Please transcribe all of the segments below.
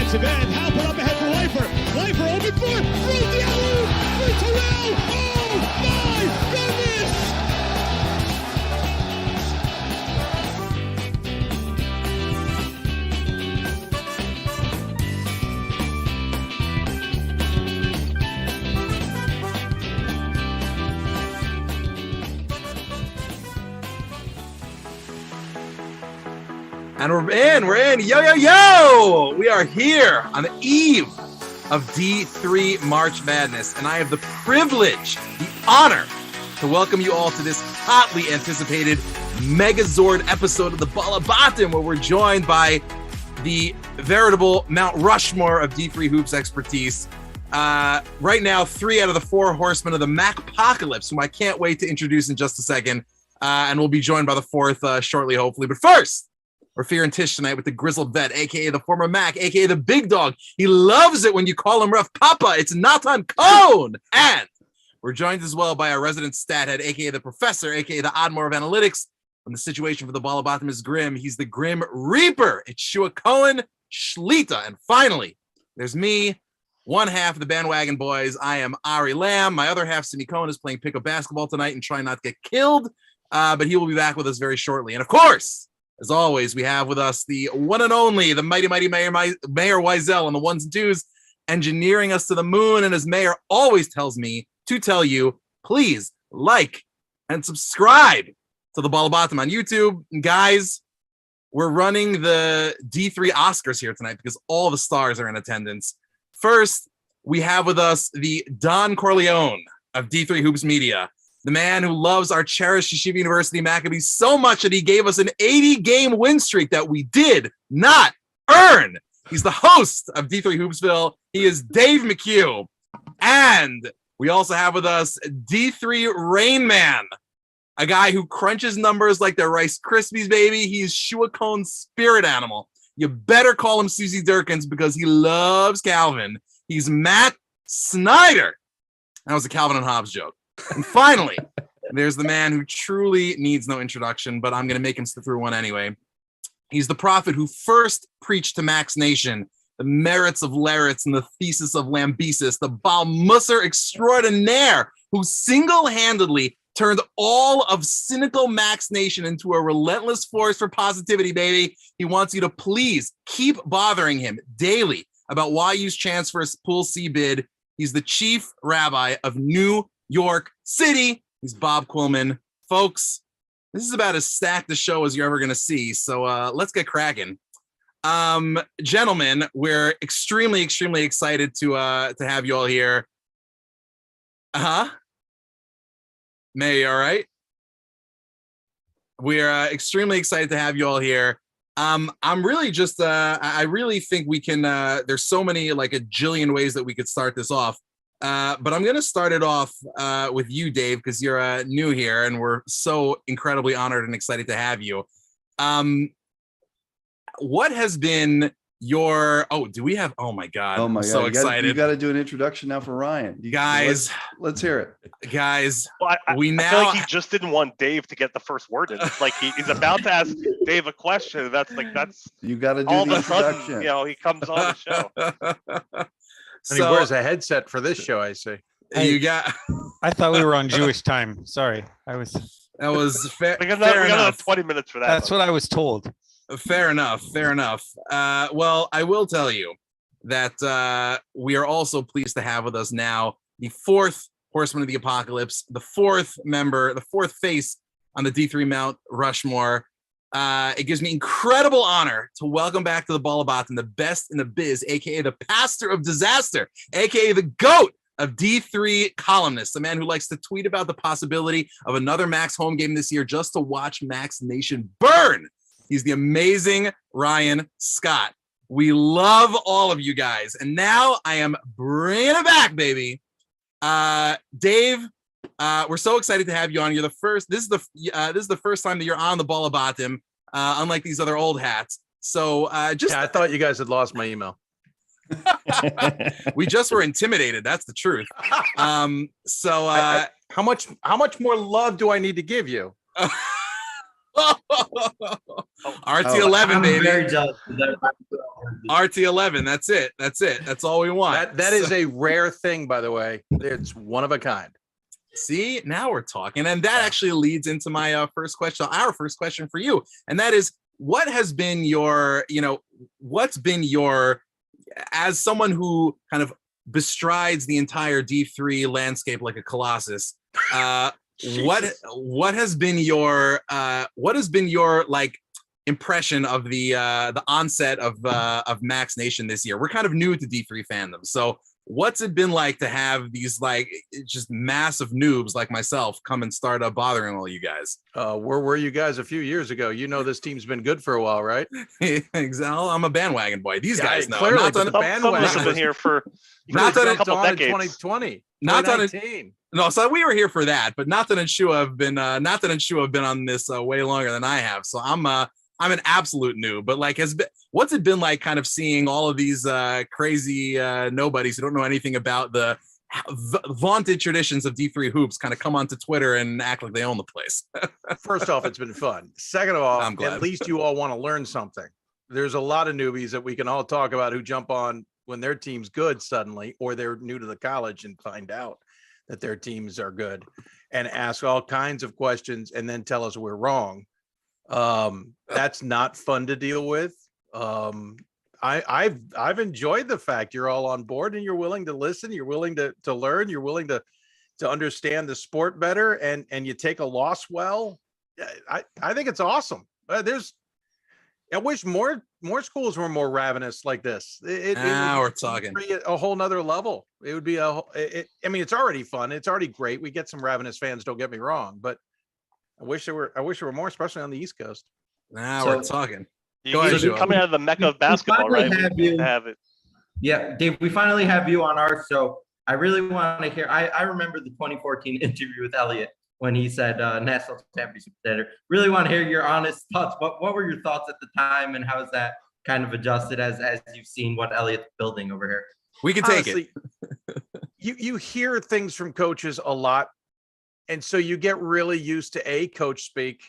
defensive end. Halpin up ahead for Leifer. Leifer open for the alley for Terrell. Oh my goodness! And we're in. Yo. We are here on the eve of D3 March Madness. And I have the privilege, the honor to welcome you all to this hotly anticipated Megazord episode of the Ball Habatim, where we're joined by the veritable Mount Rushmore of D3 Hoops expertise. Right now, 3 out of the 4 horsemen of the Macpocalypse, whom I can't wait to introduce in just a second. And we'll be joined by the 4th shortly, hopefully. But first, we're fearing Tish tonight with the grizzled vet, a.k.a. the former Mac, a.k.a. the big dog. He loves it when you call him rough Papa. It's Natan Cohn. And we're joined as well by our resident stat head, a.k.a. the professor, a.k.a. the Oddmore of analytics. When the situation for the Ball Habatim is grim, he's the Grim Reaper. It's Shua Cohen Shlita. And finally, there's me, one half of the bandwagon boys. I am Ari Lamb. My other half, Simi Cohen, is playing pickup basketball tonight and trying not to get killed. But he will be back with us very shortly. And of course, as always, we have with us the one and only, the mighty Mayor Wiesel on the ones and twos, engineering us to the moon. And as Mayor always tells me to tell you, please like and subscribe to the Ball Habatim on YouTube. And guys, we're running the D3 Oscars here tonight because all the stars are in attendance. First, we have with us the Don Corleone of D3 Hoops Media. The man who loves our cherished Yeshiva University Maccabees so much that he gave us an 80-game win streak that we did not earn. He's the host of D3 Hoopsville. He is Dave McHugh. And we also have with us D3 Rain Man, a guy who crunches numbers like they're Rice Krispies, baby. He's Shua Cohn's spirit animal. You better call him Susie Durkins because he loves Calvin. He's Matt Snyder. That was a Calvin and Hobbes joke. And finally, there's the man who truly needs no introduction, but I'm going to make him sit through one anyway. He's the prophet who first preached to Max Nation the merits of Laretz and the thesis of Lambesis, the Baal Musar extraordinaire who single-handedly turned all of cynical Max Nation into a relentless force for positivity, baby. He wants you to please keep bothering him daily about why use chance for a pool C bid. He's the chief rabbi of New York City. He's Bob Quillman. Folks, this is about as stacked a show as you're ever going to see. So let's get cracking. Gentlemen, we're extremely excited to have you all here. May, all right? We're extremely excited to have you all here. I'm really just, I really think we can, there's so many, like a jillion ways that we could start this off. But I'm going to start it off with you, Dave, because you're new here and we're so incredibly honored and excited to have you. What has been your, do we have, oh my God, I'm so excited. You got to do an introduction now for Ryan. Guys, let's hear it. Guys, well, I feel like he just didn't want Dave to get the first word in. It's like he's about to ask Dave a question. That's you got to do all the of a introduction. sudden, he comes on the show. And he wears a headset for this show, I see. You got. I thought we were on Jewish time. Sorry, That was fair. We got another 20 minutes for that. That's what I was told. Fair enough. Well, I will tell you that we are also pleased to have with us now the 4th Horseman of the Apocalypse, the 4th member, the 4th face on the D3 Mount Rushmore. It gives me incredible honor to welcome back to the Ball Habatim the best in the biz, aka the pastor of disaster, aka the GOAT of D3 columnists, a man who likes to tweet about the possibility of another Max home game this year just to watch Max Nation burn. He's the amazing Ryan Scott. We love all of you guys. And now I am bringing it back, baby. Dave, we're so excited to have you on. You're the first. This is the first time that you're on the Ball Habatim, unlike these other old hats. So I thought you guys had lost my email. We just were intimidated. That's the truth. How much more love do I need to give you? RT11, I'm baby. very jealous of that. RT11. That's it. That's all we want. That is a rare thing, by the way. It's one of a kind. See, now we're talking. And that actually leads into my first question, our first question for you. And that is, what has been your, what's been your, as someone who kind of bestrides the entire D3 landscape like a colossus, what has been your like impression of the onset of Max Nation this year? We're kind of new to D3 fandom, so what's it been like to have these like just massive noobs like myself come and start bothering all you guys? Where were you guys a few years ago? This team's been good for a while, right? Exactly. I'm a bandwagon boy. These guys know. Clearly, Not but on, the bandwagon have been here for not a on couple decades. 2020, Not on 2019. No, so we were here for that, but Nathan and Shua have been on this way longer than I have. So I'm an absolute noob. But like, what's it been like, kind of seeing all of these crazy nobodies who don't know anything about the vaunted traditions of D3 hoops kind of come onto Twitter and act like they own the place? First off, it's been fun. Second of all, I'm glad. at least you all want to learn something. There's a lot of newbies that we can all talk about who jump on when their team's good suddenly, or they're new to the college and find out that their teams are good and ask all kinds of questions and then tell us we're wrong. That's not fun to deal with. I've enjoyed the fact you're all on board and you're willing to listen, you're willing to learn, you're willing to understand the sport better, and you take a loss well. I think it's awesome. I wish more schools were more ravenous like this. We're talking a whole nother level. It would be it's already fun. It's already great. We get some ravenous fans, don't get me wrong, but I wish there were more, especially on the East Coast. Now we're talking. You're coming out of the mecca of basketball, right? We have it. Yeah, Dave, we finally have you on our show. I really want to hear. I remember the 2014 interview with Elliot when he said national championship contender. Really want to hear your honest thoughts. What were your thoughts at the time, and how has that kind of adjusted as you've seen what Elliot's building over here? We can take it. You hear things from coaches a lot, and so you get really used to coach speak.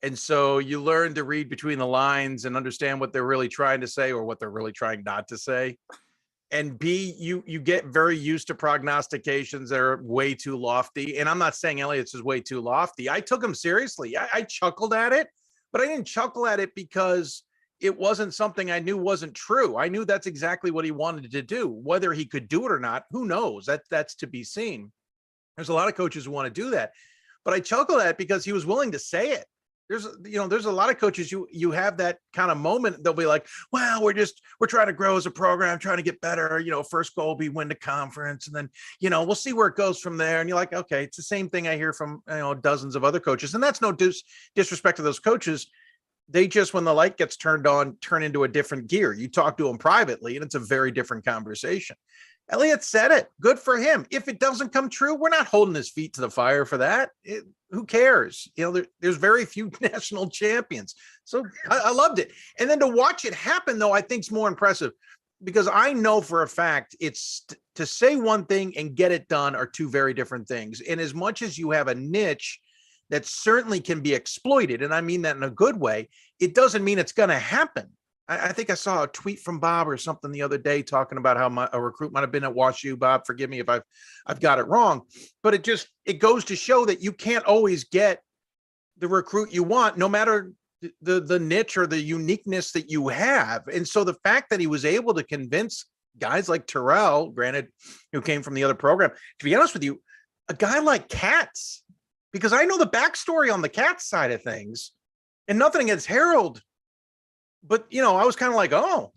And so you learn to read between the lines and understand what they're really trying to say or what they're really trying not to say. And B, you get very used to prognostications that are way too lofty. And I'm not saying Elliot's is way too lofty. I took him seriously. I chuckled at it, but I didn't chuckle at it because it wasn't something I knew wasn't true. I knew that's exactly what he wanted to do. Whether he could do it or not, who knows? That's to be seen. There's a lot of coaches who want to do that, but I chuckled at it because he was willing to say it. There's a lot of coaches, you have that kind of moment. They'll be like, well, we're trying to grow as a program, trying to get better. First goal will be win the conference. And then, we'll see where it goes from there. And you're like, okay, it's the same thing I hear from, dozens of other coaches. And that's no disrespect to those coaches. They just, when the light gets turned on, turn into a different gear. You talk to them privately and it's a very different conversation. Elliot said it. Good for him. If it doesn't come true, we're not holding his feet to the fire for that. Who cares? There's very few national champions. So I loved it. And then to watch it happen, though, I think is more impressive because I know for a fact it's to say one thing and get it done are two very different things. And as much as you have a niche that certainly can be exploited, and I mean that in a good way, it doesn't mean it's going to happen. I think I saw a tweet from Bob or something the other day talking about how a recruit might have been at WashU. Bob, forgive me if I've got it wrong, but it goes to show that you can't always get the recruit you want, no matter the niche or the uniqueness that you have. And so the fact that he was able to convince guys like Terrell, granted, who came from the other program, to be honest with you, a guy like Katz, because I know the backstory on the Katz side of things, and nothing against Harold. But, I was kind of like, oh,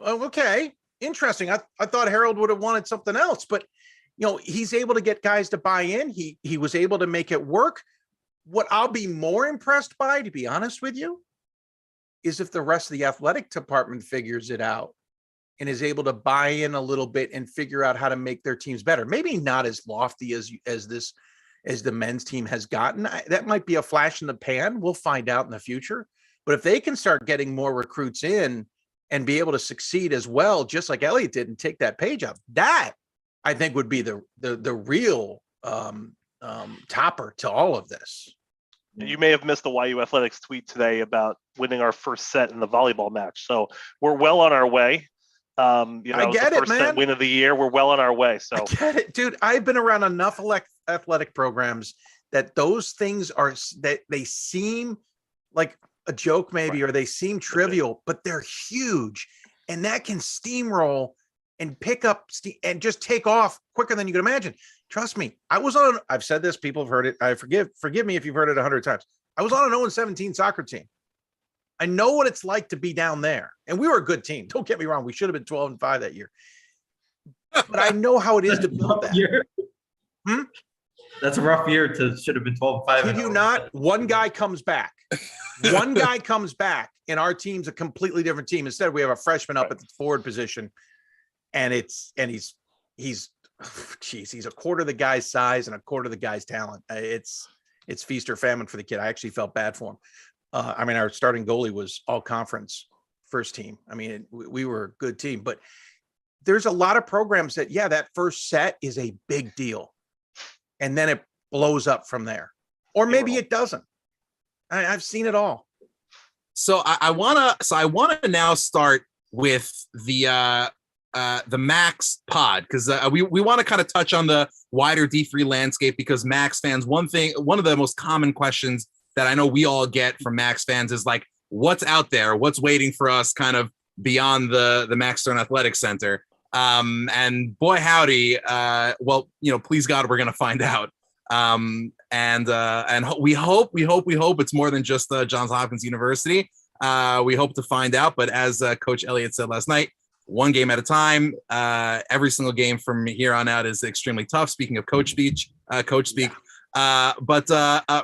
okay, interesting. I thought Harold would have wanted something else, but, he's able to get guys to buy in. He was able to make it work. What I'll be more impressed by, to be honest with you, is if the rest of the athletic department figures it out and is able to buy in a little bit and figure out how to make their teams better. Maybe not as lofty as the men's team has gotten. That might be a flash in the pan. We'll find out in the future. But if they can start getting more recruits in and be able to succeed as well, just like Elliot did, and take that page up, that I think would be the real topper to all of this. You may have missed the YU Athletics tweet today about winning our first set in the volleyball match. So we're well on our way. I get the it, first set man. win of the year. We're well on our way. So I get it, dude. I've been around enough athletic programs that those things are that they seem like a joke, maybe, or they seem trivial, but they're huge, and that can steamroll and pick up and just take off quicker than you can imagine. Trust me, I've said this, people have heard it. I forgive me if you've heard it 100 times. I was on an 0-17 soccer team. I know what it's like to be down there. And we were a good team. Don't get me wrong. We should have been 12-5 that year. But I know how it is to build that. That's a rough year should have been 12-5. Kid you not, one guy comes back. One guy comes back, and our team's a completely different team. Instead, we have a freshman up at the forward position, and he's a quarter of the guy's size and a quarter of the guy's talent. It's feast or famine for the kid. I actually felt bad for him. Our starting goalie was all conference first team. We were a good team, but there's a lot of programs that first set is a big deal, and then it blows up from there, or maybe it doesn't. I've seen it all. So I wanna now start with the Max pod, because we want to kind of touch on the wider D3 landscape, because Max fans, one of the most common questions that I know we all get from Max fans is like, what's out there, what's waiting for us kind of beyond the Max Stern Athletic Center. And boy howdy, please God, we're gonna find out. And we hope it's more than just Johns Hopkins University. We hope to find out, but as Coach Elliott said last night, one game at a time. Every single game from here on out is extremely tough. Speaking of coach speak. But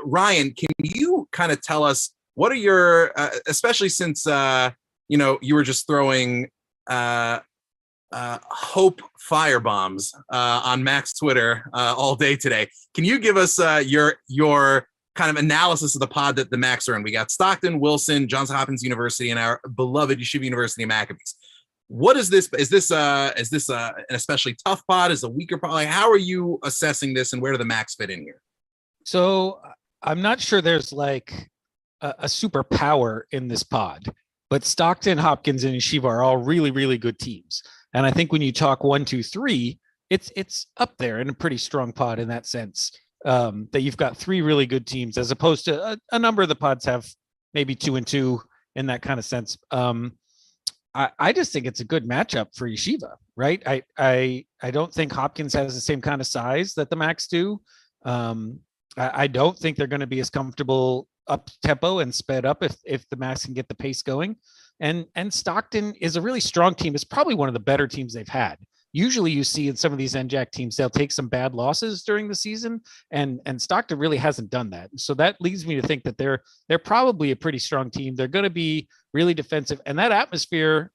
Ryan, can you kind of tell us what are your, especially since you were just throwing hope firebombs on Max Twitter all day today. Can you give us your kind of analysis of the pod that the Max are in? We got Stockton, Wilson, Johns Hopkins University, and our beloved Yeshiva University Maccabees. What is this? Is this an especially tough pod? Is it a weaker pod? Like, how are you assessing this, and where do the Max fit in here? So I'm not sure there's like a superpower in this pod, but Stockton, Hopkins, and Yeshiva are all really, really good teams. And I think when you talk 1, 2, 3, it's up there in a pretty strong pod in that sense. That you've got 3 really good teams, as opposed to a number of the pods have maybe 2 and 2 in that kind of sense. I just think it's a good matchup for Yeshiva, right? I don't think Hopkins has the same kind of size that the Max do. I don't think they're going to be as comfortable up tempo and sped up if the Max can get the pace going. And Stockton is a really strong team. It's probably one of the better teams they've had. Usually you see in some of these NJAC teams, they'll take some bad losses during the season, and Stockton really hasn't done that. So that leads me to think that they're probably a pretty strong team. They're going to be really defensive, and that atmosphere,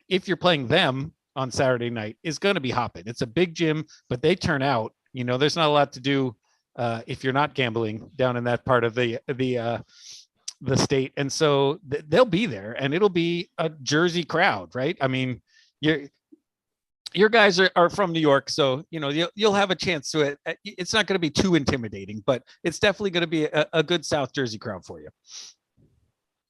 if you're playing them on Saturday night, is going to be hopping. It's a big gym, but they turn out. There's not a lot to do if you're not gambling down in that part of the state, and so they'll be there, and it'll be a Jersey crowd, right? Your guys are from New York, so you'll have a chance to it. It's not going to be too intimidating, but it's definitely going to be a good South Jersey crowd for you.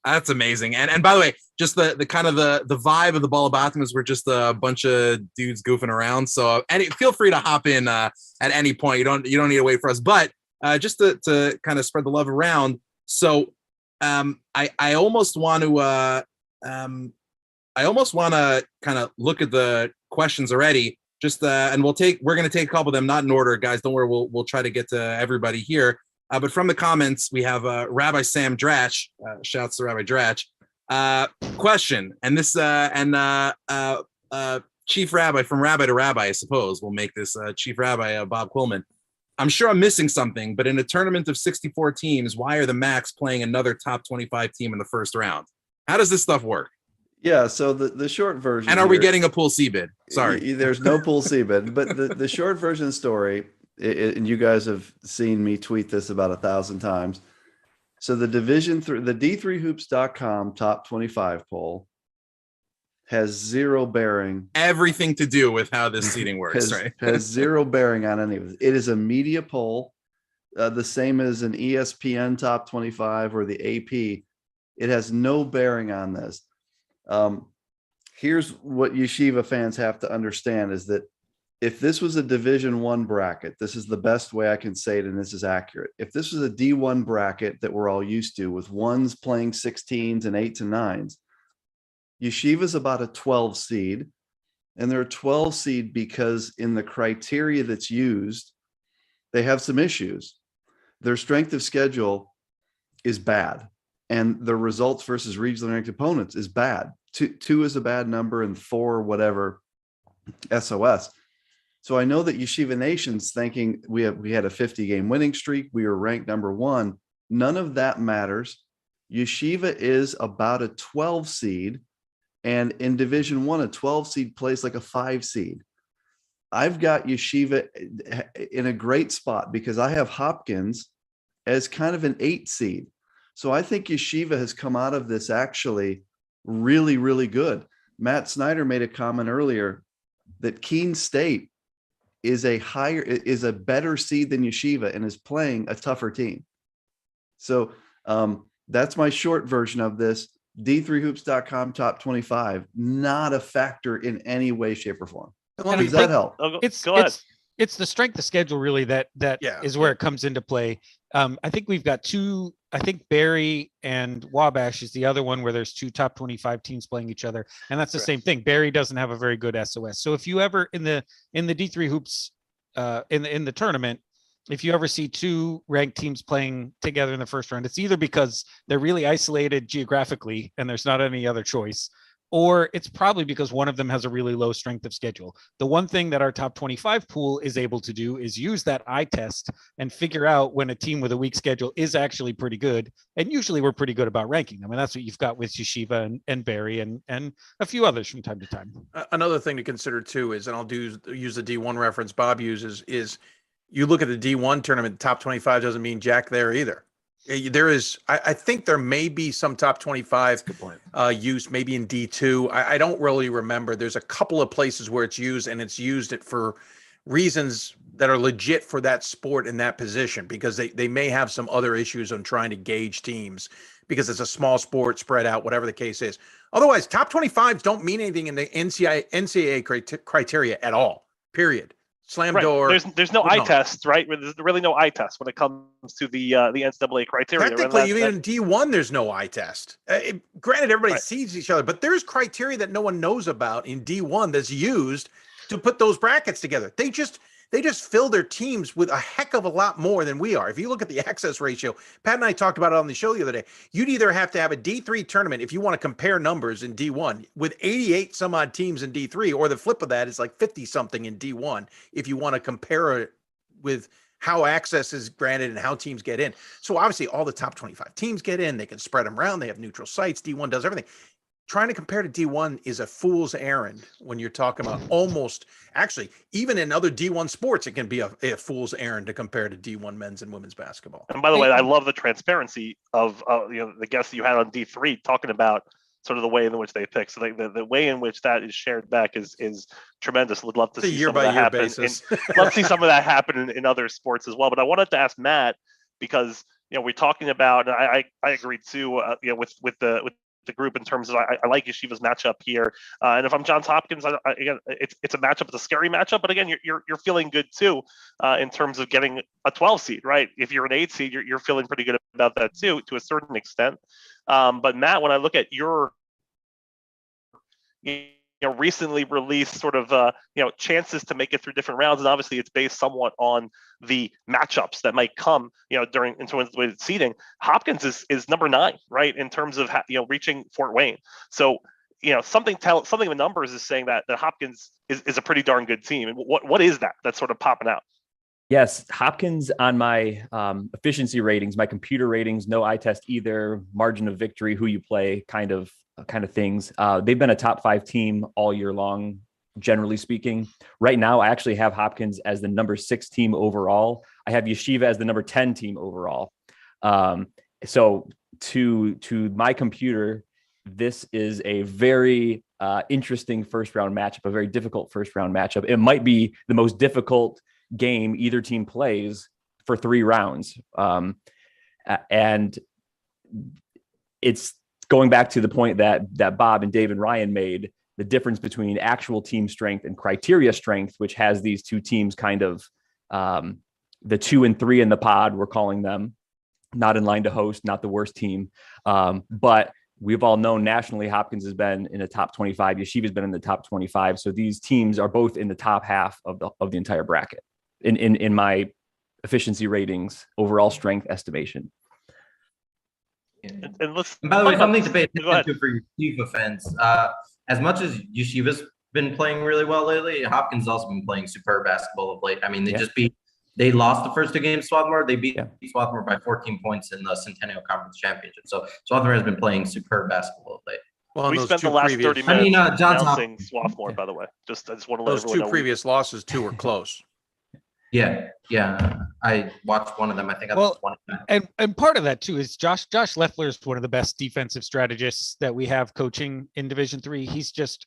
That's amazing. And by the way, just the kind of the vibe of the Ball Habatim is we're just a bunch of dudes goofing around. So feel free to hop in at any point. You don't need to wait for us. But just to kind of spread the love around. So I almost want to kind of look at the questions already. And we're going to take a couple of them, not in order, guys. Don't worry, we'll try to get to everybody here. But from the comments, we have Rabbi Sam Dratch. Shouts to Rabbi Dratch. Question, and this Chief Rabbi from Rabbi to Rabbi, I suppose, will make this Chief Rabbi Bob Quillman. I'm sure I'm missing something, but in a tournament of 64 teams, why are the Max playing another top 25 team in the first round? How does this stuff work? Yeah, so the short version. And are we getting a pool C bid? Sorry. There's no pool C bid, but the short version story, and you guys have seen me tweet this about 1,000 times. So the D3hoops.com top 25 poll has zero bearing. Everything to do with how this seating works, right? Has zero bearing on any of it. It is a media poll. the same as an ESPN top 25 or the AP. It has no bearing on this. Here's what Yeshiva fans have to understand is that if this was a Division I bracket, this is the best way I can say it, and this is accurate. If this was a D1 bracket that we're all used to with ones playing 16s and 8s and 9s, Yeshiva's about a 12 seed, and they're a 12 seed because in the criteria that's used, they have some issues. Their strength of schedule is bad, and the results versus regionally ranked opponents is bad. Two is a bad number, and 4 whatever SOS. So I know that Yeshiva Nation's thinking we had a 50-game winning streak. We were ranked number 1. None of that matters. Yeshiva is about a 12 seed. And in Division I, a 12 seed plays like a 5 seed. I've got Yeshiva in a great spot because I have Hopkins as kind of an 8 seed. So I think Yeshiva has come out of this actually really, really good. Matt Snyder made a comment earlier that Keene State is a better seed than Yeshiva and is playing a tougher team. So that's my short version of this. D3hoops.com top 25, not a factor in any way, shape, or form. Does that help? Go ahead. It's the strength of schedule really that Yeah. is where it comes into play. I think we've got two. I think Barry and Wabash is the other one where there's 2 top 25 teams playing each other, and that's the same thing. Barry doesn't have a very good SOS. So if you ever in the D3 hoops in the tournament, if you ever see 2 ranked teams playing together in the first round, it's either because they're really isolated geographically and there's not any other choice, or it's probably because one of them has a really low strength of schedule. The one thing that our top 25 pool is able to do is use that eye test and figure out when a team with a weak schedule is actually pretty good. And usually we're pretty good about ranking them. And that's what you've got with Yeshiva and Barry and a few others from time to time. Another thing to consider too is, and I'll use the D1 reference Bob uses, is you look at the D1 tournament, top 25 doesn't mean jack there either. There is, I think there may be some top 25 use, maybe in D2. I don't really remember. There's a couple of places where it's used, and it's used it for reasons that are legit for that sport in that position, because they may have some other issues on trying to gauge teams because it's a small sport spread out, whatever the case is. Otherwise, top 25s don't mean anything in the NCAA criteria at all, period. Slam door. There's no eye test, right? There's really no eye test when it comes to the NCAA criteria. Technically, even in D1, there's no eye test. Granted, everybody sees each other, but there's criteria that no one knows about in D1 that's used to put those brackets together. They just fill their teams with a heck of a lot more than we are. If you look at the access ratio, Pat and I talked about it on the show the other day. You'd either have to have a D3 tournament if you want to compare numbers in D1 with 88 some odd teams in D3, or the flip of that is like 50 something in D1 if you want to compare it with how access is granted and how teams get in. So obviously all the top 25 teams get in, they can spread them around, they have neutral sites, D1 does everything. Trying to compare to D1 is a fool's errand when you're talking about actually, even in other D1 sports, it can be a fool's errand to compare to D1 men's and women's basketball. And by the way, I love the transparency of the guests that you had on D3 talking about sort of the way in which they pick. So the way in which that is shared back is tremendous. Would love to see some of that happen. Love to see some of that happen in other sports as well. But I wanted to ask Matt, because we're talking about, and I agree too, with the group in terms of I like Yeshiva's matchup here, and if I'm Johns Hopkins, again, it's a matchup. It's a scary matchup, but again, you're feeling good too in terms of getting a 12 seed, right? If you're an 8 seed, you're feeling pretty good about that too, to a certain extent. But Matt, when I look at your recently released sort of chances to make it through different rounds, and obviously it's based somewhat on the matchups that might come in terms of the way it's seeding. Hopkins is number 9, right, in terms of reaching Fort Wayne. So something in the numbers is saying that Hopkins is a pretty darn good team. And what is that that's sort of popping out? Yes, Hopkins on my efficiency ratings, my computer ratings, no eye test either, margin of victory, who you play, kind of things. They've been a top 5 team all year long, generally speaking. Right now, I actually have Hopkins as the number 6 team overall. I have Yeshiva as the number 10 team overall. So to my computer, this is a very interesting first round matchup, a very difficult first round matchup. It might be the most difficult game either team plays for 3 rounds. And it's going back to the point that Bob and Dave and Ryan made, the difference between actual team strength and criteria strength, which has these two teams kind of the 2 and 3 in the pod, we're calling them, not in line to host, not the worst team. But we've all known nationally, Hopkins has been in the top 25. Yeshiva's been in the top 25. So these teams are both in the top half of the entire bracket in my efficiency ratings, overall strength estimation. And by the way, something to pay attention to for Yeshiva fans. As much as Yeshiva's been playing really well lately, Hopkins has also been playing superb basketball of late. I mean, they lost the first 2 games, Swarthmore. They beat Swarthmore by 14 points in the Centennial Conference Championship. So Swarthmore has been playing superb basketball of late. Well, we spent the last 30 minutes announcing Swarthmore, by the way. I just want to let those 2 previous losses, 2 were close. Yeah. I watched one of them. I think I was one of them. And part of that too is Josh Leffler is one of the best defensive strategists that we have coaching in Division III. He's just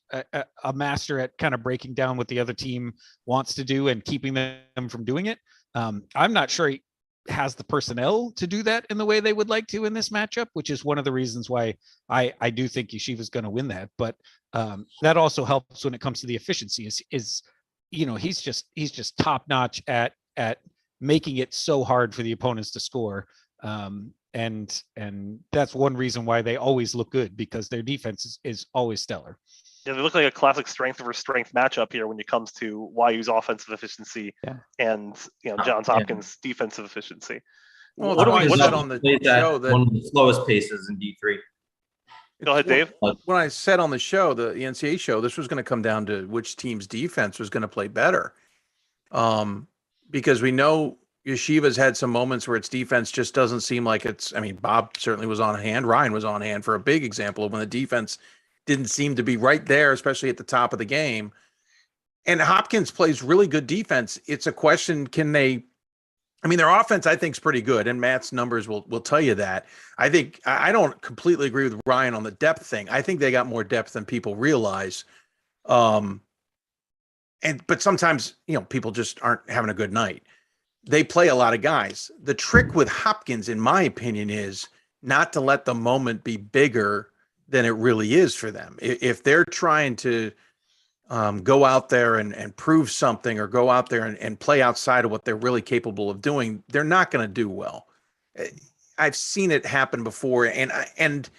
a master at kind of breaking down what the other team wants to do and keeping them from doing it. I'm not sure he has the personnel to do that in the way they would like to in this matchup, which is one of the reasons why I do think Yeshiva is going to win that. But that also helps when it comes to the efficiency. Is he's just top notch at making it so hard for the opponents to score. And that's one reason why they always look good, because their defense is always stellar. Yeah, they look like a classic strength versus strength matchup here when it comes to YU's offensive efficiency and Johns Hopkins defensive efficiency. Well, what we said on the show that one of the slowest paces in D3. Go ahead, Dave. When I said on the show, the NCAA show, this was going to come down to which team's defense was going to play better. Because we know Yeshiva's had some moments where its defense just doesn't seem like Bob certainly was on hand. Ryan was on hand for a big example of when the defense didn't seem to be right there, especially at the top of the game. And Hopkins plays really good defense. It's a question, their offense, I think, is pretty good, and Matt's numbers will tell you that. I don't completely agree with Ryan on the depth thing. I think they got more depth than people realize. But sometimes, people just aren't having a good night. They play a lot of guys. The trick with Hopkins, in my opinion, is not to let the moment be bigger than it really is for them. If they're trying to go out there and prove something, or go out there and play outside of what they're really capable of doing, they're not going to do well. I've seen it happen before. And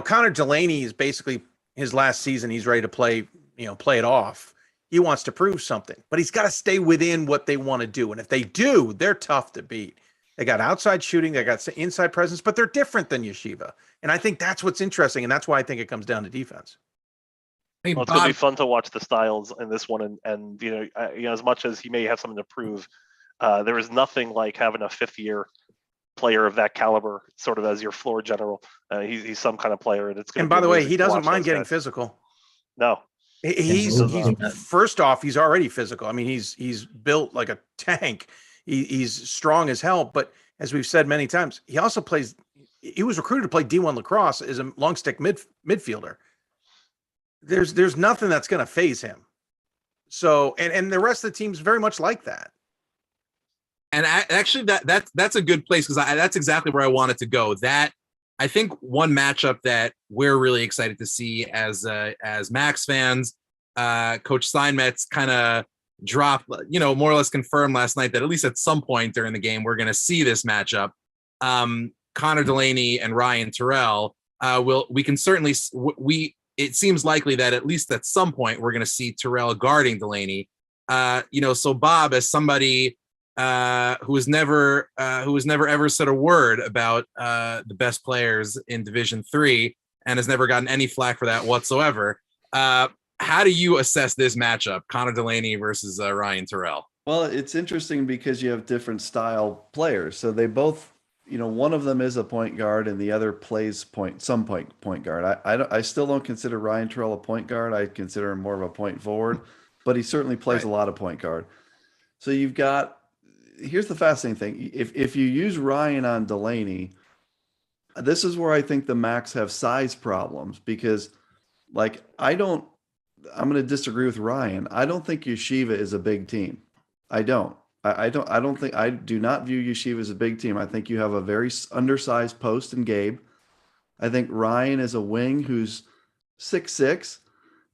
Connor Delaney is basically his last season. He's ready to play it off. He wants to prove something, but he's got to stay within what they want to do. And if they do, they're tough to beat. They got outside shooting, they got inside presence, but they're different than Yeshiva. And I think that's what's interesting. And that's why I think it comes down to defense. It's going to be fun to watch the styles in this one. And as much as he may have something to prove, there is nothing like having a 5th-year player of that caliber sort of as your floor general. He's some kind of player. And by the way, he doesn't mind getting physical. No. He's first off, he's already physical. He's built like a tank. He's strong as hell. But as we've said many times, he also plays. He was recruited to play D1 lacrosse as a long stick midfielder. There's nothing that's going to phase him. So and the rest of the team's very much like that. And actually, that's a good place, because that's exactly where I wanted to go. That I think one matchup that we're really excited to see as Max fans, Coach Steinmetz kind of dropped, more or less confirmed last night that at least at some point during the game, we're going to see this matchup. Connor Delaney and Ryan Terrell. It seems likely that at least at some point we're going to see Terrell guarding Delaney. So Bob, as somebody who has never ever said a word about the best players in Division III and has never gotten any flack for that whatsoever. How do you assess this matchup, Connor Delaney versus Ryan Terrell? Well, it's interesting because you have different style players. So they both, one of them is a point guard and the other plays point guard. I still don't consider Ryan Terrell a point guard. I consider him more of a point forward, but he certainly plays a lot of point guard. So here's the fascinating thing. If you use Ryan on Delaney, this is where I think the Macs have size problems, because I'm going to disagree with Ryan. I don't think Yeshiva is a big team. I don't. I do not view Yeshiva as a big team. I think you have a very undersized post in Gabe. I think Ryan is a wing who's 6'6",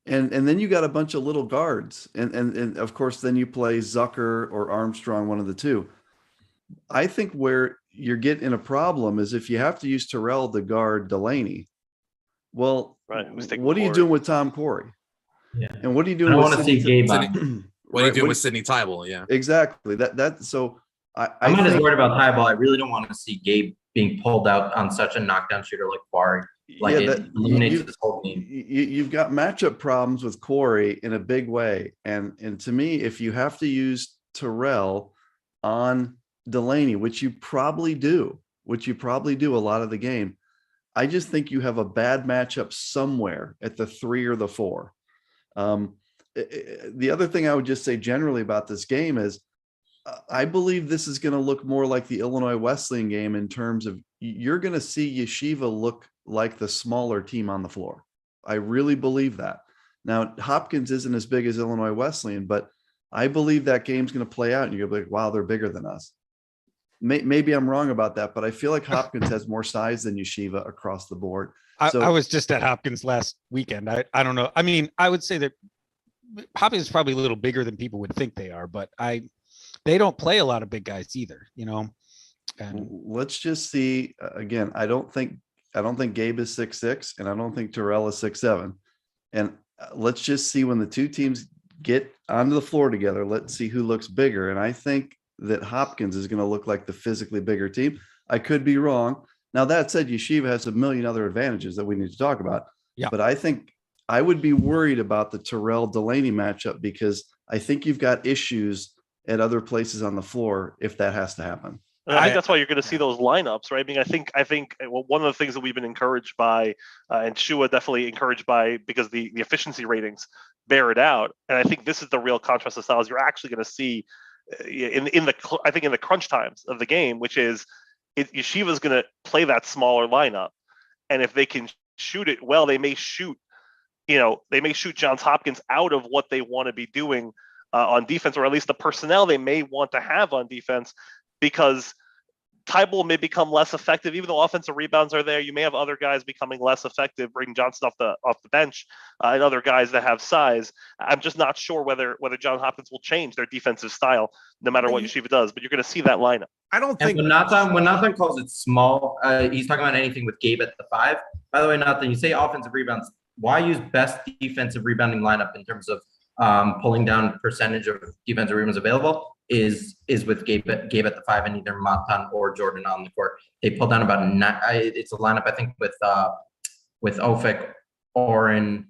and then you got a bunch of little guards, and of course then you play Zucker or Armstrong, one of the two. I think where you're getting in a problem is if you have to use Terrell to guard Delaney. Well, Right. What are you doing with Tom Corey? Yeah. And what are you I doing don't with want to see Gabe Sydney- on. What are you doing with Sidney Tybal? Yeah. Exactly. So I'm not as think- worried about high ball. I really don't want to see Gabe being pulled out on such a knockdown shooter like Quarry. Like it eliminates this whole game. You've got matchup problems with Corey in a big way. And to me, if you have to use Terrell on Delaney, which you probably do a lot of the game, I just think you have a bad matchup somewhere at the 3 or the 4. The other thing I would just say generally about this game is I believe this is going to look more like the Illinois Wesleyan game in terms of you're going to see Yeshiva look like the smaller team on the floor. I really believe that. Now, Hopkins isn't as big as Illinois Wesleyan, but I believe that game's going to play out and you're going to be like, wow, they're bigger than us. Maybe I'm wrong about that, but I feel like Hopkins has more size than Yeshiva across the board. I was just at Hopkins last weekend. I don't know. I mean, I would say that Hopkins is probably a little bigger than people would think they are, but they don't play a lot of big guys either, you know. And let's just see again. I don't think Gabe is 6'6", and I don't think Terrell is 6'7". And let's just see when the two teams get onto the floor together. Let's see who looks bigger. And I think that Hopkins is going to look like the physically bigger team. I could be wrong. Now, that said, Yeshiva has a million other advantages that we need to talk about. Yeah. But I think I would be worried about the Terrell Delaney matchup because I think you've got issues at other places on the floor if that has to happen. And I think that's why you're going to see those lineups, right? I mean, I think one of the things that we've been encouraged by, and Shua definitely encouraged by, because the efficiency ratings bear it out. And I think this is the real contrast of styles you're actually going to see in the crunch times of the game, which is Yeshiva's going to play that smaller lineup, and if they can shoot it well, they may shoot Johns Hopkins out of what they want to be doing on defense, or at least the personnel they may want to have on defense, because Tybal may become less effective, even though offensive rebounds are there. You may have other guys becoming less effective, bringing Johnson off the bench, and other guys that have size. I'm just not sure whether Johns Hopkins will change their defensive style, no matter what Yeshiva does. But you're going to see that lineup. I don't think when Nathan calls it small, he's talking about anything with Gabe at the 5. By the way, Nathan, you say offensive rebounds. Why use best defensive rebounding lineup in terms of pulling down percentage of defensive rebounds available is with Gabe at the 5 and either Matan or Jordan on the court. They pull down about it's a lineup I think with Ofek, Oren,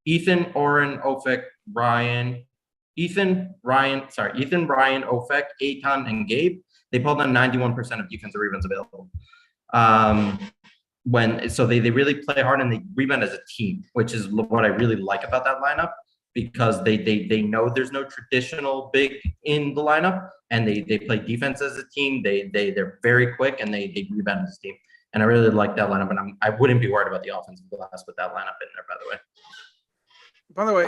Ethan, Oren, Ofek, Ethan, Ryan, Ofek, Eitan, and Gabe. They pulled down 91% of defensive rebounds available. They really play hard and they rebound as a team, which is what I really like about that lineup, because they know there's no traditional big in the lineup, and they play defense as a team. They're very quick and they rebound as a team. And I really like that lineup, and I wouldn't be worried about the offensive glass with that lineup in there, by the way. By the way,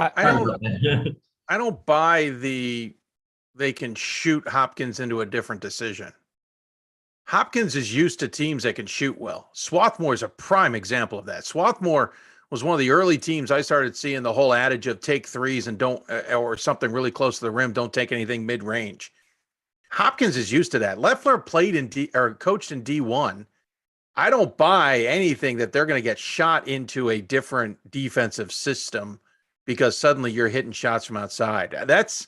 I don't buy they can shoot Hopkins into a different decision. Hopkins is used to teams that can shoot well. Swarthmore is a prime example of that. Swarthmore was one of the early teams I started seeing the whole adage of take threes and don't, or something really close to the rim, don't take anything mid-range. Hopkins is used to that. Leffler played coached in D1. I don't buy anything that they're going to get shot into a different defensive system because suddenly you're hitting shots from outside. That's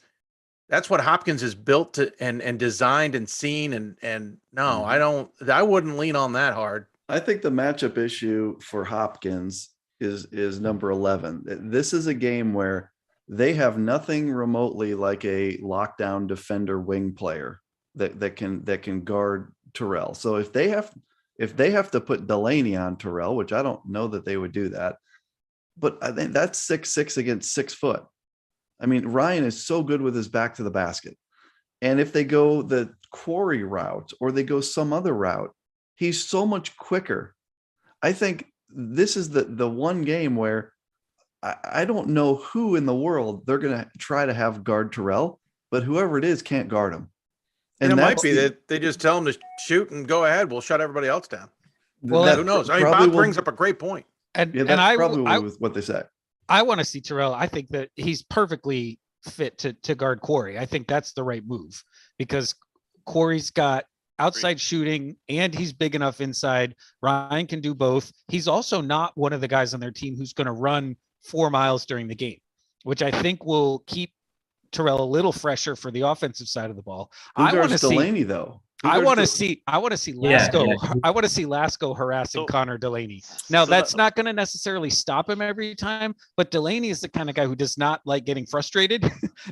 what Hopkins is built to and designed and seen. And no, I wouldn't lean on that hard. I think the matchup issue for Hopkins is number 11. This is a game where they have nothing remotely like a lockdown defender wing player that can guard Terrell. So if they have to put Delaney on Terrell, which I don't know that they would do that, but I think that's 6'6" against 6 foot. I mean, Ryan is so good with his back to the basket. And if they go the Quarry route or they go some other route, he's so much quicker. I think this is the one game where I don't know who in the world they're going to try to have guard Terrell, but whoever it is can't guard him. And it might be that they just tell him to shoot and go ahead. We'll shut everybody else down. Well, who knows? I mean, Bob brings up a great point. And yeah, and that's I probably what they say. I want to see Terrell. I think that he's perfectly fit to guard Corey. I think that's the right move because Corey's got outside shooting and he's big enough inside. Ryan can do both. He's also not one of the guys on their team who's going to run 4 miles during the game, which I think will keep Terrell a little fresher for the offensive side of the ball. I want to see Delaney though. I want to see Lasco. Yeah. I want to see Lasco harassing Connor Delaney. Now that's not going to necessarily stop him every time, but Delaney is the kind of guy who does not like getting frustrated.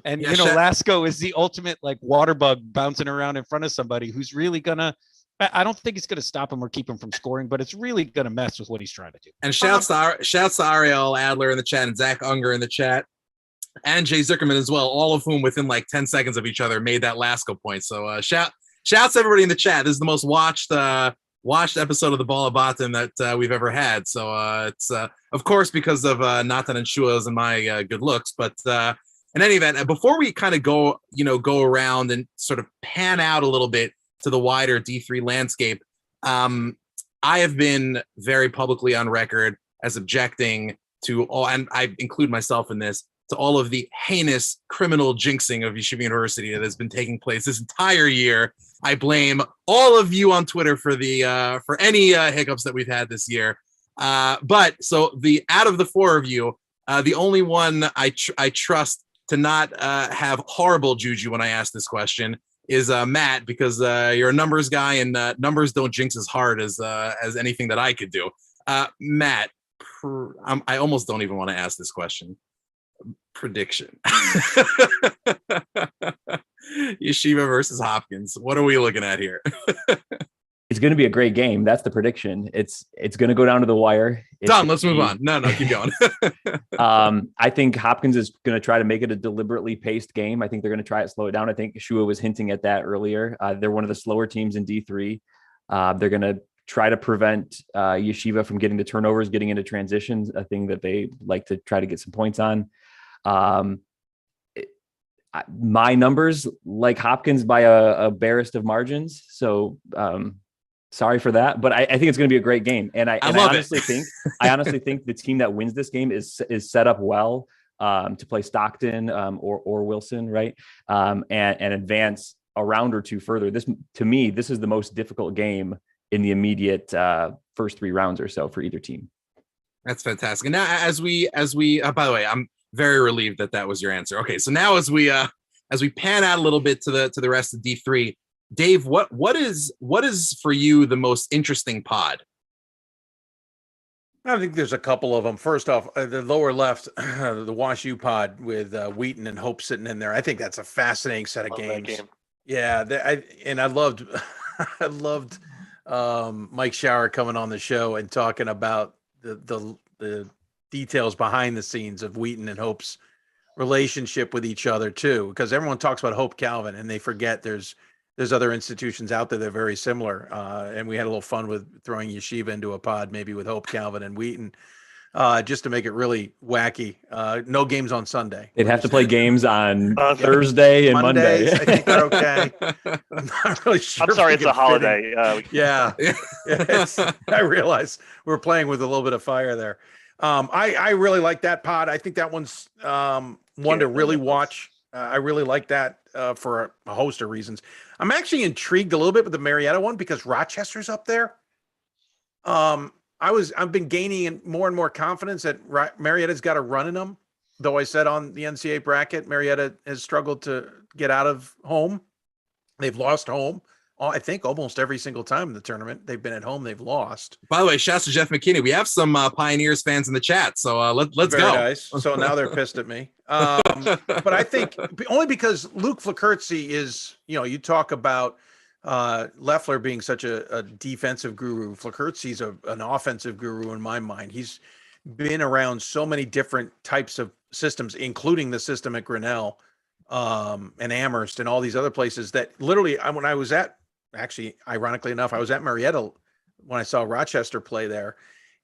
And Lasco is the ultimate like water bug bouncing around in front of somebody who's really gonna. I don't think it's going to stop him or keep him from scoring, but it's really going to mess with what he's trying to do. And shouts to Ariel Adler in the chat and Zach Unger in the chat. And Jay Zuckerman as well, all of whom within like 10 seconds of each other made that Lasco point. So shouts to everybody in the chat. This is the most watched episode of the Ball Habatim that we've ever had. So it's of course because of Nathan and Shua's and my good looks. But in any event, before we kind of go around and sort of pan out a little bit to the wider D3 landscape, I have been very publicly on record as objecting to all, and I include myself in this, to all of the heinous criminal jinxing of Yeshiva University that has been taking place this entire year. I blame all of you on Twitter for any hiccups that we've had this year. But so out of the four of you, the only one I trust to not have horrible juju when I ask this question is Matt, because you're a numbers guy and numbers don't jinx as hard as anything that I could do. Matt, I almost don't even want to ask this question. Prediction. Yeshiva versus Hopkins. What are we looking at here? It's going to be a great game. That's the prediction. It's going to go down to the wire. Done. Let's move on. No, keep going. I think Hopkins is going to try to make it a deliberately paced game. I think they're going to try to slow it down. I think Shua was hinting at that earlier. They're one of the slower teams in D3. They're going to try to prevent Yeshiva from getting the turnovers, getting into transitions, a thing that they like to try to get some points on. My numbers like Hopkins by a barest of margins. So sorry for that, but I think it's going to be a great game. And I honestly think the team that wins this game is set up well to play Stockton or Wilson, right? And advance a round or two further. This is the most difficult game in the immediate first 3 rounds or so for either team. That's fantastic. And now as we by the way, I'm very relieved that was your answer. Okay, so now as we pan out a little bit to the rest of D3, Dave, what is for you the most interesting pod? I think there's a couple of them. First off, the lower left, the Wash U pod with Wheaton and Hope sitting in there. I think that's a fascinating set of games. Yeah, I loved I loved Mike Shower coming on the show and talking about the details behind the scenes of Wheaton and Hope's relationship with each other too, because everyone talks about Hope Calvin and they forget there's other institutions out there that are very similar. And we had a little fun with throwing Yeshiva into a pod, maybe with Hope Calvin and Wheaton, just to make it really wacky. No games on Sunday. They'd have to play games on Thursday and Monday. I think they're okay. I'm not really sure. I'm sorry, it's a holiday. Yeah. I realize we're playing with a little bit of fire there. I really like that pod. I think that one's one to really watch. I really like that for a host of reasons. I'm actually intrigued a little bit with the Marietta one because Rochester's up there. I've been gaining more and more confidence that Marietta's got a run in them. Though I said on the NCAA bracket, Marietta has struggled to get out of home. They've lost home. I think almost every single time in the tournament they've been at home, they've lost. By the way, shouts to Jeff McKinney. We have some Pioneers fans in the chat, so let's Very go. Nice. So now they're pissed at me. But I think only because Luke Flakurtzy is, you talk about Leffler being such a defensive guru. Flakurtzy's an offensive guru in my mind. He's been around so many different types of systems, including the system at Grinnell and Amherst and all these other places that literally when I was at, actually, ironically enough, I was at Marietta when I saw Rochester play there.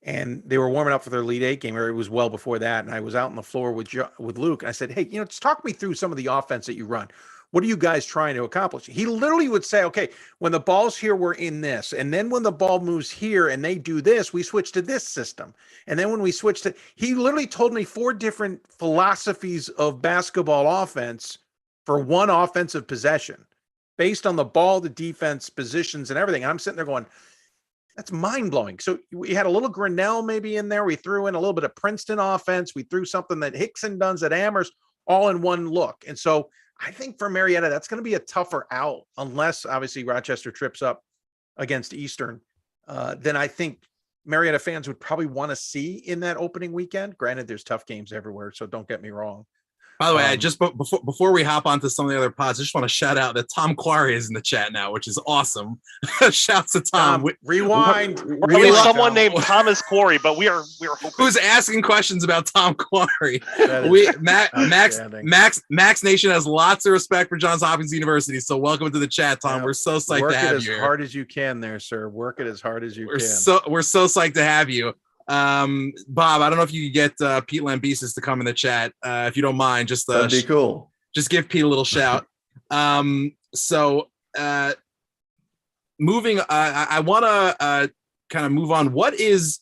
and they were warming up for their Elite Eight game, or it was well before that. And I was out on the floor with Luke, and I said, "Hey, just talk me through some of the offense that you run. What are you guys trying to accomplish?" He literally would say, "Okay, when the ball's here, we're in this. And then when the ball moves here and they do this, we switch to this system. And then when we switch to," he literally told me 4 different philosophies of basketball offense for one offensive possession based on the ball, the defense, positions, and everything. And I'm sitting there going, that's mind blowing. So we had a little Grinnell maybe in there. We threw in a little bit of Princeton offense. We threw something that Hickson does at Amherst all in one look. And so I think for Marietta, that's going to be a tougher out unless obviously Rochester trips up against Eastern. Then I think Marietta fans would probably want to see in that opening weekend. Granted, there's tough games everywhere, so don't get me wrong. By the way, I just before we hop onto some of the other pods, I just want to shout out that Tom Quarry is in the chat now, which is awesome. Shouts to Tom. Rewind. Someone named Thomas Quarry, but we are who's asking questions about Tom Quarry. Max Nation has lots of respect for Johns Hopkins University, so welcome to the chat, Tom. We're so psyched to have you. Work it as hard as you can there, sir. Work it as hard as you can. We're so psyched to have you. Bob, I don't know if you could get Pete Lambesis to come in the chat, if you don't mind. Just that'd be cool. Just give Pete a little shout. Moving, I want to kind of move on. What is,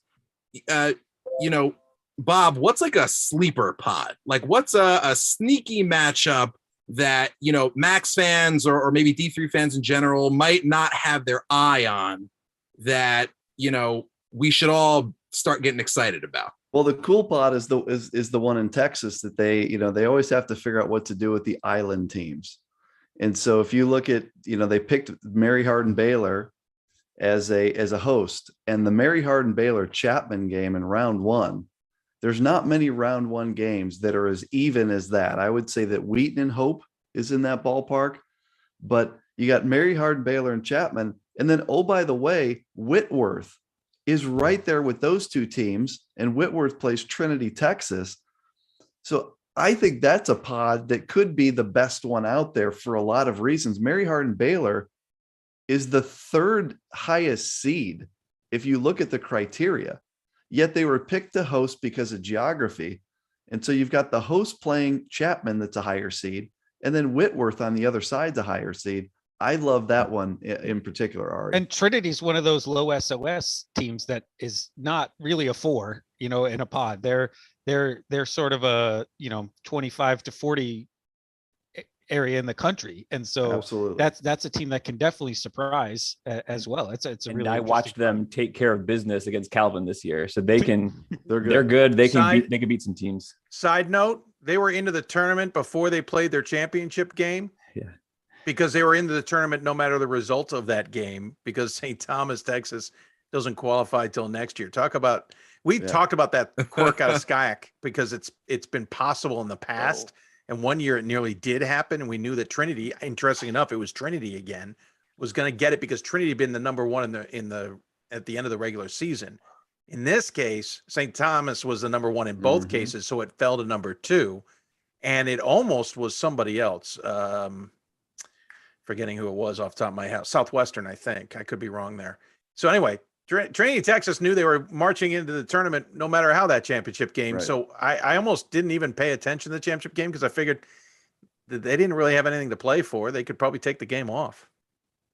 Bob? What's like a sleeper pod? Like, what's a sneaky matchup that Max fans or maybe D3 fans in general might not have their eye on that we should all start getting excited about? Well, the cool pod is the one in Texas that they always have to figure out what to do with the island teams. And so if you look at, they picked Mary Hardin Baylor as a host, and the Mary Hardin Baylor Chapman game in round 1, there's not many round 1 games that are as even as that. I would say that Wheaton and Hope is in that ballpark, but you got Mary Hardin Baylor and Chapman. And then, oh, by the way, Whitworth is right there with those 2 teams, and Whitworth plays Trinity, Texas. So I think that's a pod that could be the best one out there for a lot of reasons. Mary Hardin Baylor is the 3rd highest seed if you look at the criteria, yet they were picked to host because of geography. And so you've got the host playing Chapman, that's a higher seed, and then Whitworth on the other side's a higher seed. I love that one in particular, Ari. And Trinity's one of those low SOS teams that is not really a 4, in a pod. They're sort of a 25 to 40 area in the country, and so absolutely that's a team that can definitely surprise as well. It's a really. I watched them take care of business against Calvin this year, so they can. They're good. They can beat some teams. Side note: they were into the tournament before they played their championship game. Yeah. Because they were into the tournament no matter the result of that game, because St. Thomas, Texas doesn't qualify till next year. Talked about that quirk out of SCIAC because it's been possible in the past. And one year it nearly did happen. And we knew that Trinity, interesting enough, it was Trinity again, was going to get it because Trinity had been the number 1 at the end of the regular season. In this case, St. Thomas was the number 1 in both cases. So it fell to number 2, and it almost was somebody else. Forgetting who it was off the top of my head. Southwestern, I think. I could be wrong there. So anyway, Trinity, Texas knew they were marching into the tournament no matter how that championship game. Right. So I almost didn't even pay attention to the championship game because I figured that they didn't really have anything to play for. They could probably take the game off.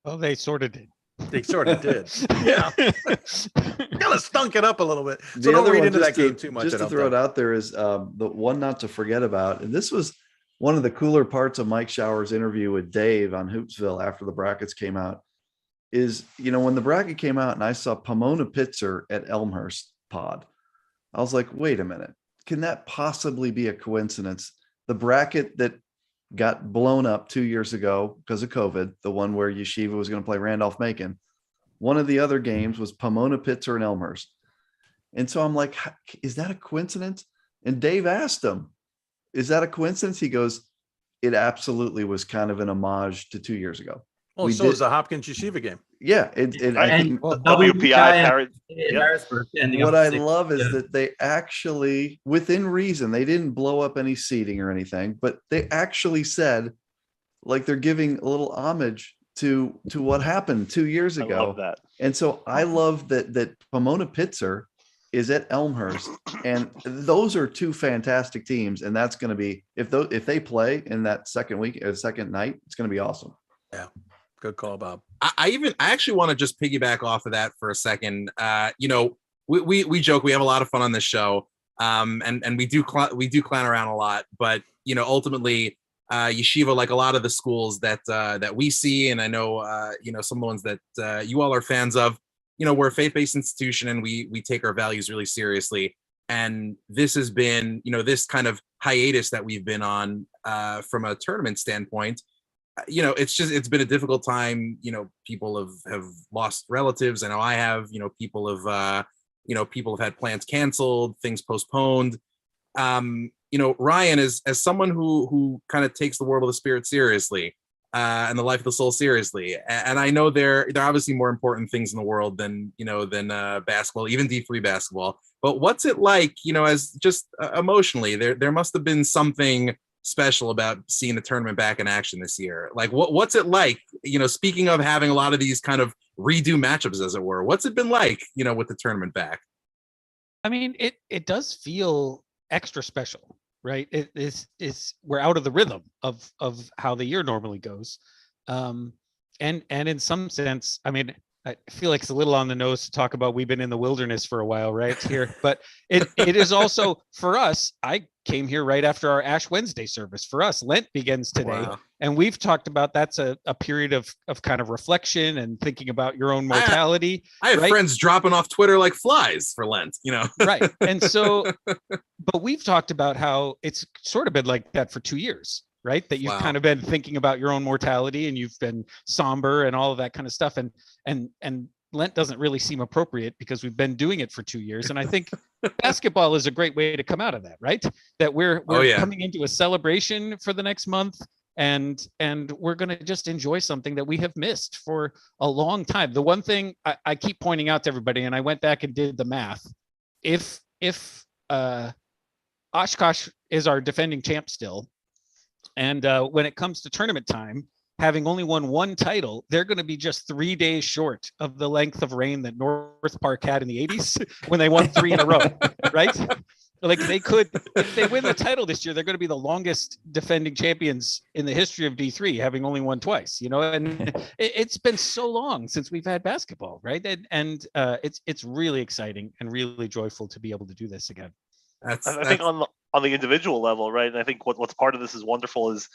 Well, they sort of did. They sort of did. Yeah. Kind of stunk it up a little bit. So don't read into that game too much. Just to throw it out there is the one not to forget about, and this was one of the cooler parts of Mike Shower's interview with Dave on Hoopsville after the brackets came out, is, when the bracket came out and I saw Pomona Pitzer at Elmhurst pod, I was like, wait a minute, can that possibly be a coincidence? The bracket that got blown up 2 years ago because of COVID, the one where Yeshiva was going to play Randolph-Macon, one of the other games was Pomona Pitzer and Elmhurst. And so I'm like, is that a coincidence? And Dave asked him, is that a coincidence? He goes, it absolutely was kind of an homage to 2 years ago. Well, is the Hopkins Yeshiva game. Yeah. I think WPI carried Harrisburg. What I love is that they actually, within reason, they didn't blow up any seating or anything, but they actually said, like, they're giving a little homage to what happened 2 years ago. I love that. And so I love that Pomona Pitzer is at Elmhurst, and those are two fantastic teams. And that's going to be if they play in that second week or second night, it's going to be awesome. Yeah, good call, Bob. I actually want to just piggyback off of that for a second. We joke, we have a lot of fun on this show, and we do clown around a lot, but ultimately, Yeshiva, like a lot of the schools that we see, and I know some of the ones that you all are fans of, we're a faith-based institution, and we take our values really seriously. And this has been, this kind of hiatus that we've been on from a tournament standpoint. It's been a difficult time. People have lost relatives. I know I have. People have had plans canceled, things postponed. Ryan, as someone who kind of takes the world of the spirit seriously, and the life of the soul seriously, and I know there are obviously more important things in the world than basketball, even D3 basketball. But what's it like, as just emotionally? There must have been something special about seeing the tournament back in action this year. Like, what's it like? Speaking of having a lot of these kind of redo matchups, as it were, what's it been like? With the tournament back. I mean, it does feel extra special, right? It's we're out of the rhythm of how the year normally goes, and in some sense, I mean, I feel like it's a little on the nose to talk about we've been in the wilderness for a while, right here, but it is also for us. I came here right after our Ash Wednesday service. For us, Lent begins today. Wow. And we've talked about that's a period of kind of reflection and thinking about your own mortality. I have friends dropping off Twitter like flies for Lent, Right. And so, but we've talked about how it's sort of been like that for 2 years, right? That you've kind of been thinking about your own mortality and you've been somber and all of that kind of stuff. And Lent doesn't really seem appropriate because we've been doing it for 2 years. And I think basketball is a great way to come out of that, right? That we're coming into a celebration for the next month, and we're going to just enjoy something that we have missed for a long time. The one thing I keep pointing out to everybody, and I went back and did the math, if Oshkosh is our defending champ still, and when it comes to tournament time, having only won one title, they're going to be just 3 days short of the length of reign that North Park had in the 80s when they won 3 in a row, right? Like they could, if they win the title this year, they're going to be the longest defending champions in the history of D3, having only won twice, and it's been so long since we've had basketball, right? And it's really exciting and really joyful to be able to do this again. I think on the individual level, right? And I think what's part of this is wonderful is,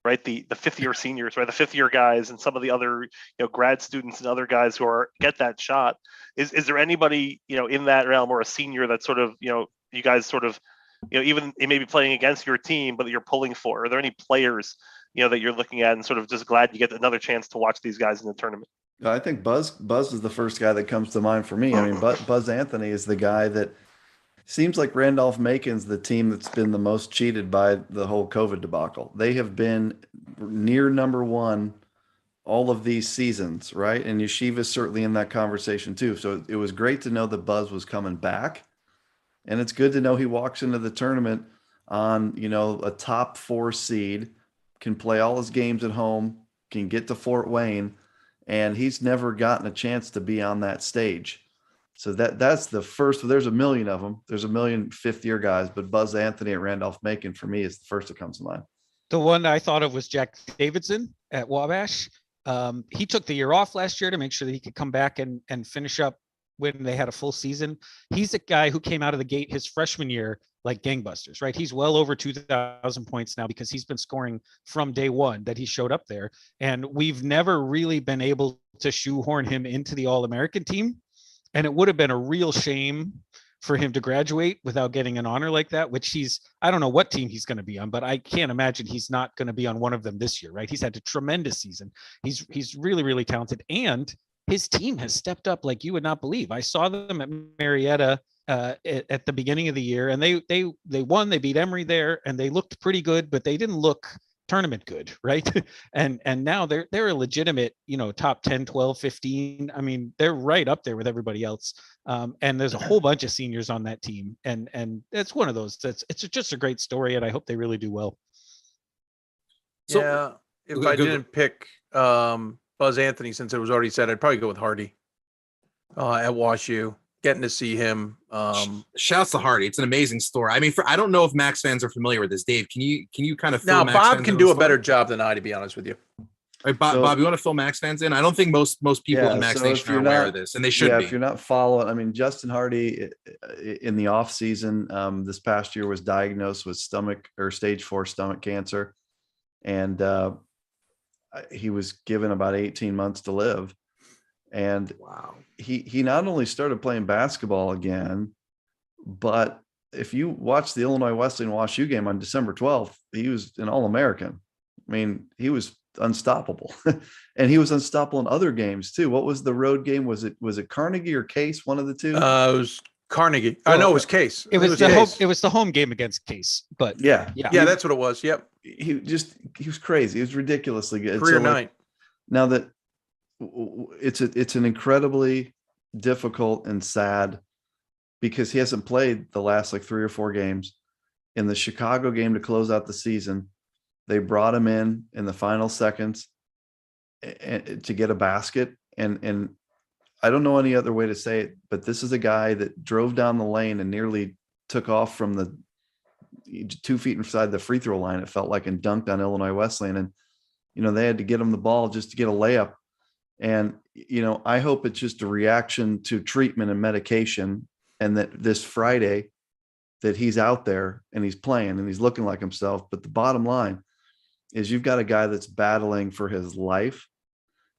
right, the fifth year seniors, right, the fifth year guys, and some of the other grad students and other guys who get that shot. Is there anybody in that realm or a senior that sort of you guys sort of even it may be playing against your team, but that you're pulling for? Are there any players that you're looking at and sort of just glad you get another chance to watch these guys in the tournament? I think Buzz is the first guy that comes to mind for me. I mean, Buzz Anthony is the guy that seems like Randolph-Macon's the team that's been the most cheated by the whole COVID debacle. They have been near number one all of these seasons, right? And Yeshiva's certainly in that conversation too. So it was great to know that Buzz was coming back. And it's good to know he walks into the tournament on, a top 4 seed, can play all his games at home, can get to Fort Wayne, and he's never gotten a chance to be on that stage. So that's the first. There's a million of them. There's a million fifth-year guys, but Buzz Anthony at Randolph-Macon for me is the first that comes to mind. The one I thought of was Jack Davidson at Wabash. He took the year off last year to make sure that he could come back and finish up when they had a full season. He's a guy who came out of the gate his freshman year like gangbusters, right? He's well over 2,000 points now because he's been scoring from day one that he showed up there. And we've never really been able to shoehorn him into the All-American team. And it would have been a real shame for him to graduate without getting an honor like that, which I don't know what team he's going to be on, but I can't imagine he's not going to be on one of them this year, right? He's had a tremendous season. He's really, really talented. And his team has stepped up like you would not believe. I saw them at Marietta at the beginning of the year, and they won. They beat Emory there, and they looked pretty good, but they didn't look tournament good, right? and now they're a legitimate, top 10, 12, 15. I mean, they're right up there with everybody else. And there's a whole bunch of seniors on that team, and it's one of those it's just a great story, and I hope they really do well. So, yeah, if I didn't pick Buzz Anthony, since it was already said, I'd probably go with Hardy at WashU. getting to see him. Shouts to Hardy. It's an amazing story. I mean, I don't know if Max fans are familiar with this. Dave, can you kind of fill now Max Bob fans can in do on a the better story? job than I, to be honest with you. All right, Bob, you want to fill Max fans in? I don't think most people in Max Nation are aware of this, and they should be. If you're not following, I mean, Justin Hardy in the off season this past year was diagnosed with stage 4 stomach cancer, and he was given about 18 months to live. And wow, he not only started playing basketball again, but if you watch the Illinois Wesleyan WashU game on December 12th, he was an All-American. I mean, he was unstoppable. And he was unstoppable in other games too. What was the road game? Was it Carnegie or Case? One of the two? It was Carnegie. I know it was Case. It was the home game against Case, but yeah, that's what it was. Yep. He was crazy. He was ridiculously good. Career night. Now that it's an incredibly difficult and sad, because he hasn't played the last like 3 or 4 games. In the Chicago game to close out the season, they brought him in the final seconds to get a basket. And I don't know any other way to say it, but this is a guy that drove down the lane and nearly took off from the 2 feet inside the free throw line, it felt like, and dunked on Illinois Wesleyan. And, they had to get him the ball just to get a layup. And, I hope it's just a reaction to treatment and medication, and that this Friday that he's out there and he's playing and he's looking like himself. But the bottom line is you've got a guy that's battling for his life.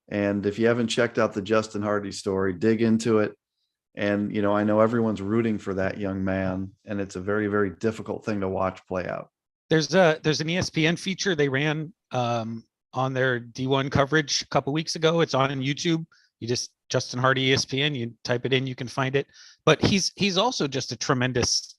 And if you haven't checked out the Justin Hardy story, dig into it. And, I know everyone's rooting for that young man, and it's a very, very difficult thing to watch play out. There's an ESPN feature they ran on their D1 coverage a couple weeks ago. It's on YouTube. You just Justin Hardy ESPN, you type it in, you can find it. But he's also just a tremendous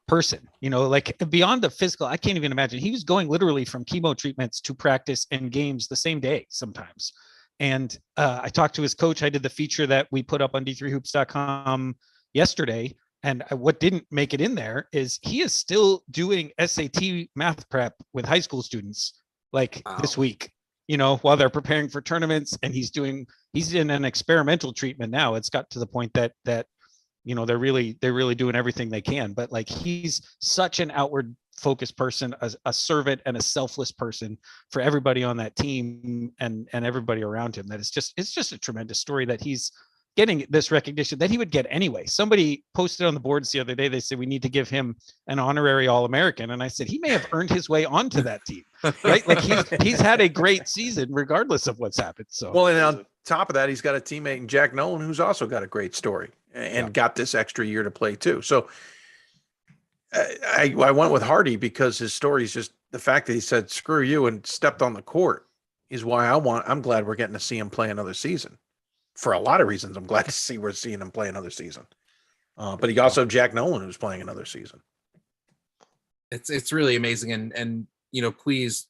person, like beyond the physical. I can't even imagine. He was going literally from chemo treatments to practice and games the same day sometimes. And I talked to his coach. I did the feature that we put up on d3hoops.com yesterday. And what didn't make it in there is he is still doing SAT math prep with high school students this week, while they're preparing for tournaments. And he's in an experimental treatment now. It's got to the point that they're really doing everything they can. But he's such an outward focused person, a servant and a selfless person for everybody on that team and everybody around him. That it's just a tremendous story that he's getting this recognition that he would get anyway. Somebody posted on the boards the other day, they said we need to give him an honorary All-American. And I said, he may have earned his way onto that team, right? He's had a great season regardless of what's happened. So, well, and on top of that, he's got a teammate in Jack Nolan, who's also got a great story and got this extra year to play too. So I went with Hardy because his story is just the fact that he said, screw you, and stepped on the court is why I'm glad we're getting to see him play another season. For a lot of reasons, I'm glad to see we're seeing him play another season. But he also have Jack Nolan, who's playing another season. It's really amazing. And please,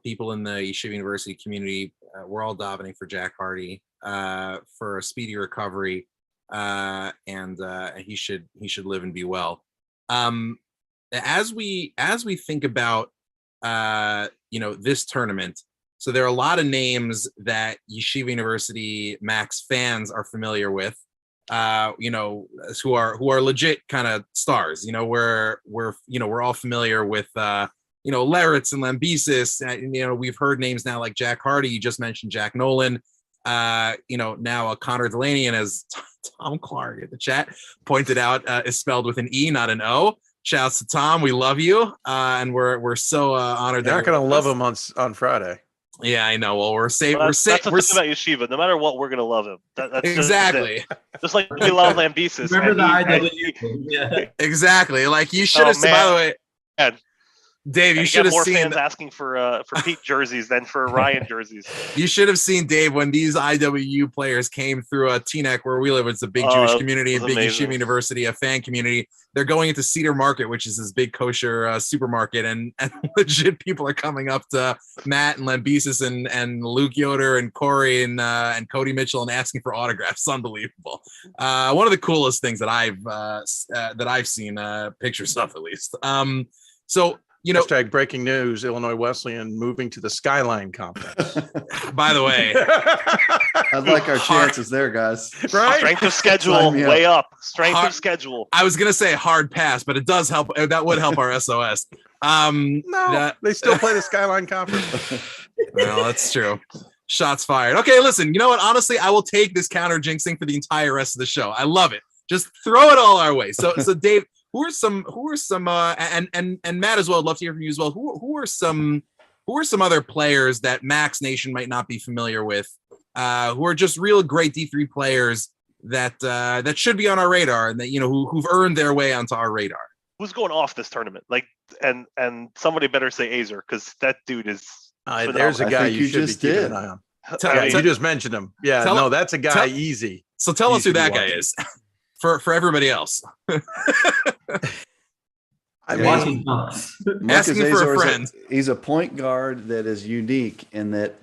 people in the Yeshiva University community, we're all davening for Jack Hardy for a speedy recovery. And he should live and be well. As we think about this tournament, so there are a lot of names that Yeshiva University Max fans are familiar with, who are legit kind of stars. We're all familiar with Leritz and Lambesis. We've heard names now like Jack Hardy. You just mentioned Jack Nolan. Now Connor Delaney, and as Tom Clark at the chat pointed out, is spelled with an E, not an O. Shouts to Tom. We love you. And we're so honored. They're not going to love him on Friday. Yeah, I know. Well, that's the thing about Yeshiva. No matter what, we're gonna love him. That's exactly. Just like we love Lambesis. Remember the IW? Yeah. Exactly. Like you should have. By the way, man. Dave, you should have more seen fans asking for Pete jerseys than for Ryan jerseys. You should have seen Dave when these IWU players came through Teaneck, where we live. It's a big Jewish community, a big Yeshiva University, a fan community. They're going into Cedar Market, which is this big kosher supermarket, and legit people are coming up to Matt and Lambesis and Luke Yoder and Corey and Cody Mitchell and asking for autographs. It's unbelievable. One of the coolest things that I've seen pictures of, at least. So Hashtag breaking news, Illinois Wesleyan moving to the Skyline Conference. By the way, I'd like our chances there, guys. Right? Strength of schedule Sign me way up. Hard- Of schedule. I was gonna say hard pass, but it does help. That would help our SOS. No, they still play the Skyline Conference. Well, that's true. Shots fired. Okay, listen. You know what? Honestly, I will take this counter jinxing for the entire rest of the show. I love it. Just throw it all our way. So Dave, who are some and Matt as well, I'd love to hear from you as well. Who are some other players that Max Nation might not be familiar with, who are just real great D3 players that should be on our radar, and that who've earned their way onto our radar? Who's going off this tournament? Like, and somebody better say Azer, because that dude is. There's a guy you should be keeping did. an eye on. You just mentioned him. Yeah, that's a guy easy. So tell us who that guy watching. is for everybody else. I Yeah, mean, Marcus asking for a Azor friend. He's a point guard that is unique in that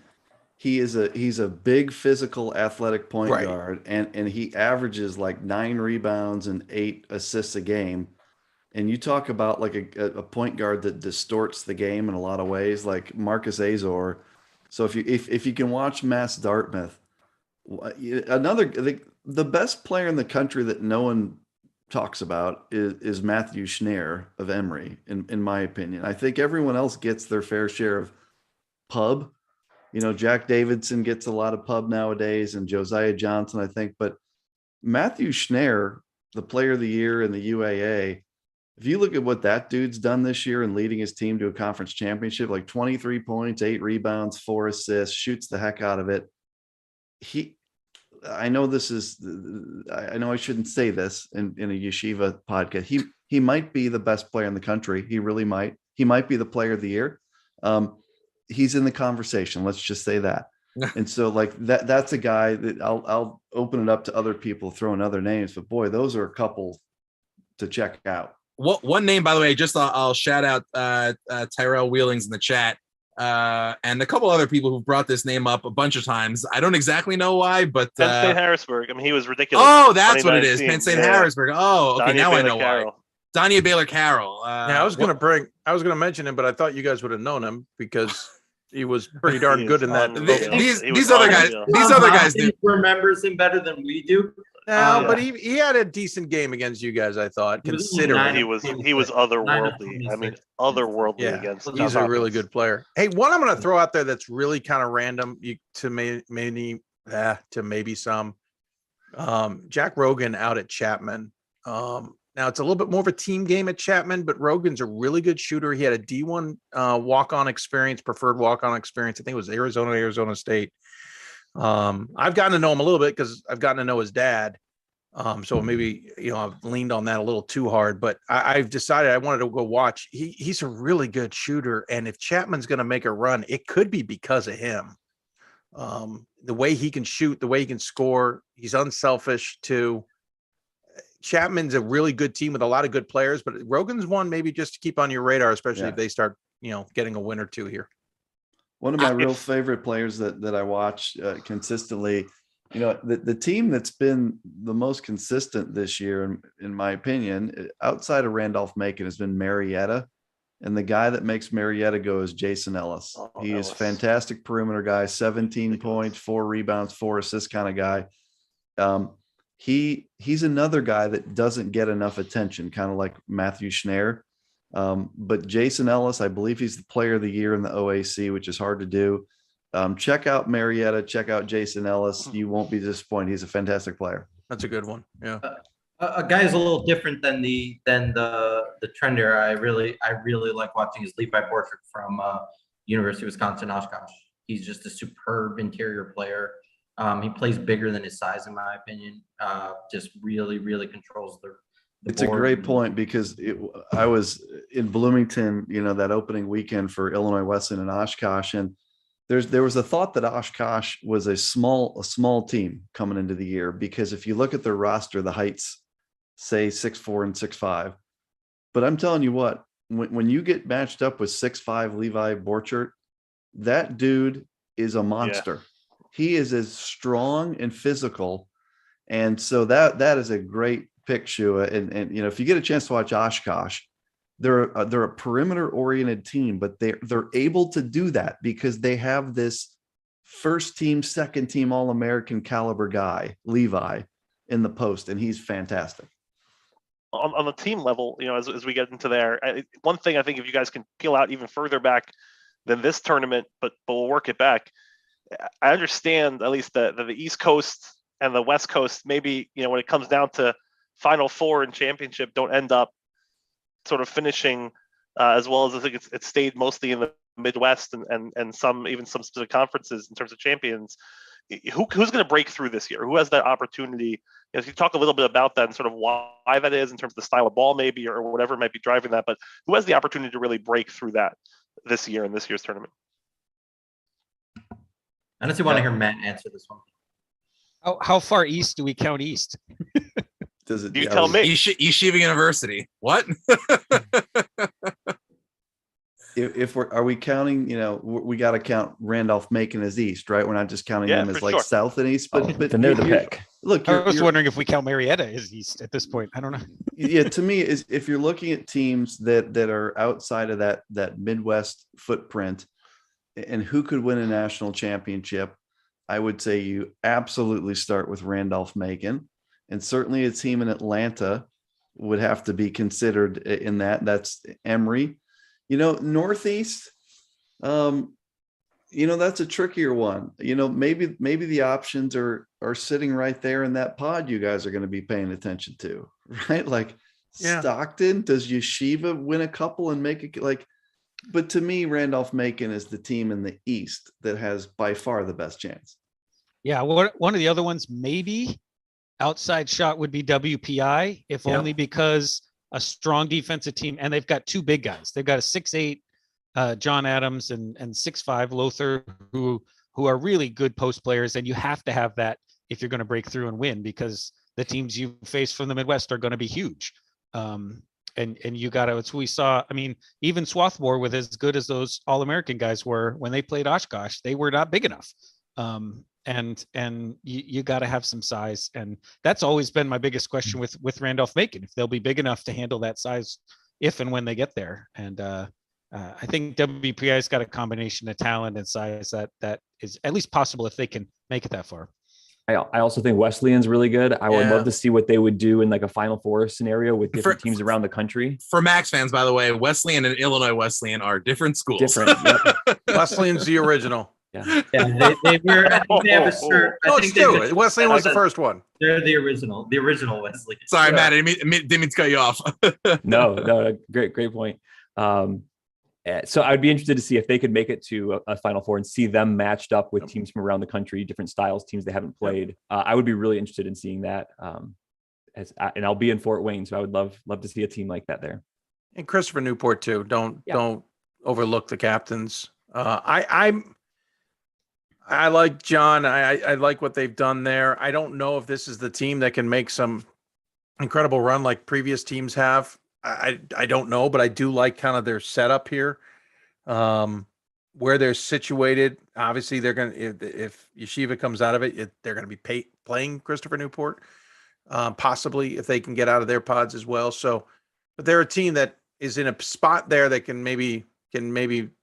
he's a big physical athletic point Right. guard, and he averages like 9 rebounds and 8 assists a game. And you talk about like a point guard that distorts the game in a lot of ways, like Marcus Azor. So if you can watch Mass Dartmouth, the best player in the country that no one talks about is Matthew Schneer of Emory, in my opinion. I think everyone else gets their fair share of pub. Jack Davidson gets a lot of pub nowadays, and Josiah Johnson, I think. But Matthew Schneer, the player of the year in the UAA, if you look at what that dude's done this year and leading his team to a conference championship, like 23 points, 8 rebounds, 4 assists, shoots the heck out of it. I know I shouldn't say this in a Yeshiva podcast. He might be the best player in the country. He really might. He might be the player of the year. He's in the conversation. Let's just say that. And so like that's a guy that I'll open it up to other people throwing other names, but boy, those are a couple to check out. One name, by the way, just I'll shout out Tyrell Wheelings in the chat, and a couple other people who brought this name up a bunch of times. I don't exactly know why, but Penn State Harrisburg. I mean, he was ridiculous. Oh, that's what it is. Penn State Harrisburg. Oh, okay, now I know why. Danya Baylor Carroll. I was going to mention him, but I thought you guys would have known him because he was pretty darn good in that. These other guys do. Remembers him better than we do. No, but he had a decent game against you guys, I thought, considering he was otherworldly. I mean, otherworldly against. He's a really good player. Hey, one I'm going to throw out there that's really kind of random to maybe some. Jack Rogan out at Chapman. Now it's a little bit more of a team game at Chapman, but Rogan's a really good shooter. He had a D1 walk-on experience, preferred walk-on experience. I think it was Arizona State. I've gotten to know him a little bit because I've gotten to know his dad. So maybe, I've leaned on that a little too hard, but I've decided I wanted to go watch. He's a really good shooter. And if Chapman's going to make a run, it could be because of him. The way he can shoot, the way he can score, he's unselfish too. Chapman's a really good team with a lot of good players, but Rogan's one maybe just to keep on your radar, especially if they start, getting a win or two here. One of my real favorite players that I watch consistently, the team that's been the most consistent this year, in my opinion, outside of Randolph-Macon, has been Marietta. And the guy that makes Marietta go is Jason Ellis. He is fantastic perimeter guy, 17 points, 4 rebounds, 4 assists kind of guy. He's another guy that doesn't get enough attention, kind of like Matthew Schneer. But Jason Ellis, I believe he's the player of the year in the OAC, which is hard to do. Check out Marietta, check out Jason Ellis. You won't be disappointed. He's a fantastic player. That's a good one. Yeah. A guy is a little different than the trender. I really like watching is Levi Borchert from University of Wisconsin Oshkosh. He's just a superb interior player. He plays bigger than his size, in my opinion. Just really, really controls the It's a great point because I was in Bloomington, that opening weekend for Illinois Wesleyan and Oshkosh, and there was a thought that Oshkosh was a small team coming into the year because if you look at their roster, the heights say 6'4" and 6'5", but I'm telling you what, when you get matched up with 6'5" Levi Borchert, that dude is a monster. Yeah. He is as strong and physical, and so that is a great pick, Shua. And if you get a chance to watch Oshkosh, they're a perimeter oriented team, but they're able to do that because they have this first team, second team All-American caliber guy, Levi, in the post, and he's fantastic. On the team level, as we get into there, one thing I think if you guys can peel out even further back than this tournament, but we'll work it back. I understand at least the East Coast and the West Coast, maybe, when it comes down to Final Four and championship, don't end up sort of finishing as well as I think it stayed mostly in the Midwest and some specific conferences in terms of champions. Who's going to break through this year? Who has that opportunity? If you talk a little bit about that and sort of why that is in terms of the style of ball maybe or whatever might be driving that, but who has the opportunity to really break through that this year in this year's tournament? I honestly want to hear Matt answer this one. How far east do we count east? Does it? You tell me. Yeshiva University. What? Are we counting? We got to count Randolph-Macon as east, right? We're not just counting them as like sure. south and east, but then they're the pick. Look, I was wondering if we count Marietta as east at this point. I don't know. Yeah, to me, is if you're looking at teams that are outside of that Midwest footprint, and who could win a national championship, I would say you absolutely start with Randolph-Macon, and certainly a team in Atlanta would have to be considered in that. That's Emory. Northeast, that's a trickier one. Maybe the options are sitting right there in that pod you guys are going to be paying attention to, right? Like Stockton, does Yeshiva win a couple and make it like, but to me, Randolph-Macon is the team in the East that has by far the best chance. Yeah. One of the other ones, maybe outside shot would be WPI, if only because a strong defensive team, and they've got two big guys. They've got a 6'8" John Adams and 6'5" Lothar, who are really good post players, and you have to have that if you're going to break through and win, because the teams you face from the Midwest are going to be huge. And you got to. It's we saw. I mean, even Swarthmore, with as good as those All-American guys were when they played Oshkosh, they were not big enough. And you got to have some size, and that's always been my biggest question with Randolph-Macon, if they'll be big enough to handle that size if and when they get there. And I think WPI's got a combination of talent and size that is at least possible if they can make it that far. I also think Wesleyan's really good. I would love to see what they would do in like a Final Four scenario with different teams around the country. For Max fans, by the way, Wesleyan and Illinois Wesleyan are different schools. Different. Yep. Wesleyan's the original. Yeah, they were. I think they have a shirt. No, it's true. Wesleyan was the first one. They're the original Wesleyan. Sorry, Matt, I didn't mean to cut you off. No, great point. So I'd be interested to see if they could make it to a Final Four and see them matched up with teams from around the country, different styles, teams they haven't played. I would be really interested in seeing that. And I'll be in Fort Wayne, so I would love to see a team like that there. And Christopher Newport too. Don't overlook the captains. I like John. I like what they've done there. I don't know if this is the team that can make some incredible run like previous teams have. I don't know, but I do like kind of their setup here, where they're situated. Obviously, they're going to, if Yeshiva comes out of it, they're going to be playing Christopher Newport, possibly if they can get out of their pods as well. So, but they're a team that is in a spot there that can maybe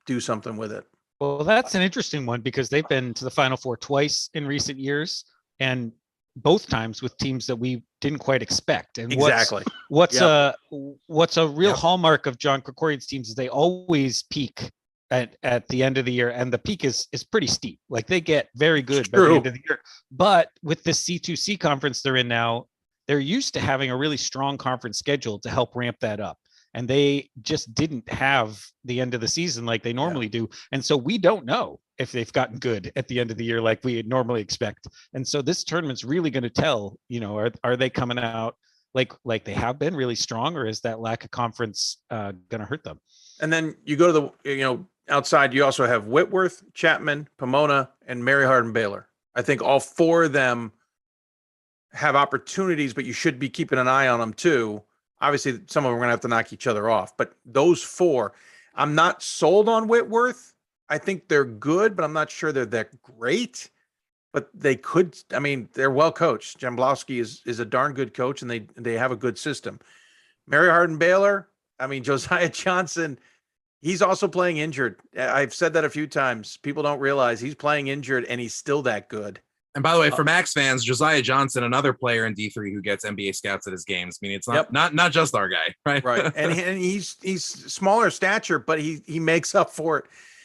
do something with it. Well, that's an interesting one because they've been to the Final Four twice in recent years, and both times with teams that we didn't quite expect. And what's a real hallmark of John Krikorian's teams is they always peak at the end of the year, and the peak is pretty steep. Like they get very good by the end of the year. But with the C2C conference they're in now, they're used to having a really strong conference schedule to help ramp that up. And they just didn't have the end of the season like they normally do. And so we don't know if they've gotten good at the end of the year like we normally expect. And so this tournament's really going to tell, are they coming out like they have been really strong, or is that lack of conference going to hurt them? And then you go to the, outside, you also have Whitworth, Chapman, Pomona, and Mary Hardin Baylor. I think all four of them have opportunities, but you should be keeping an eye on them too. Obviously, some of them are going to have to knock each other off, but those four, I'm not sold on Whitworth. I think they're good, but I'm not sure they're that great. But they could. I mean, they're well coached. Jamblowski is a darn good coach, and they have a good system. Mary Hardin Baylor, I mean, Josiah Johnson, he's also playing injured. I've said that a few times. People don't realize he's playing injured and he's still that good. And by the way, for Max fans, Josiah Johnson, another player in D3 who gets NBA scouts at his games. I mean, it's not just our guy, right? Right. And he's smaller stature, but he makes up for it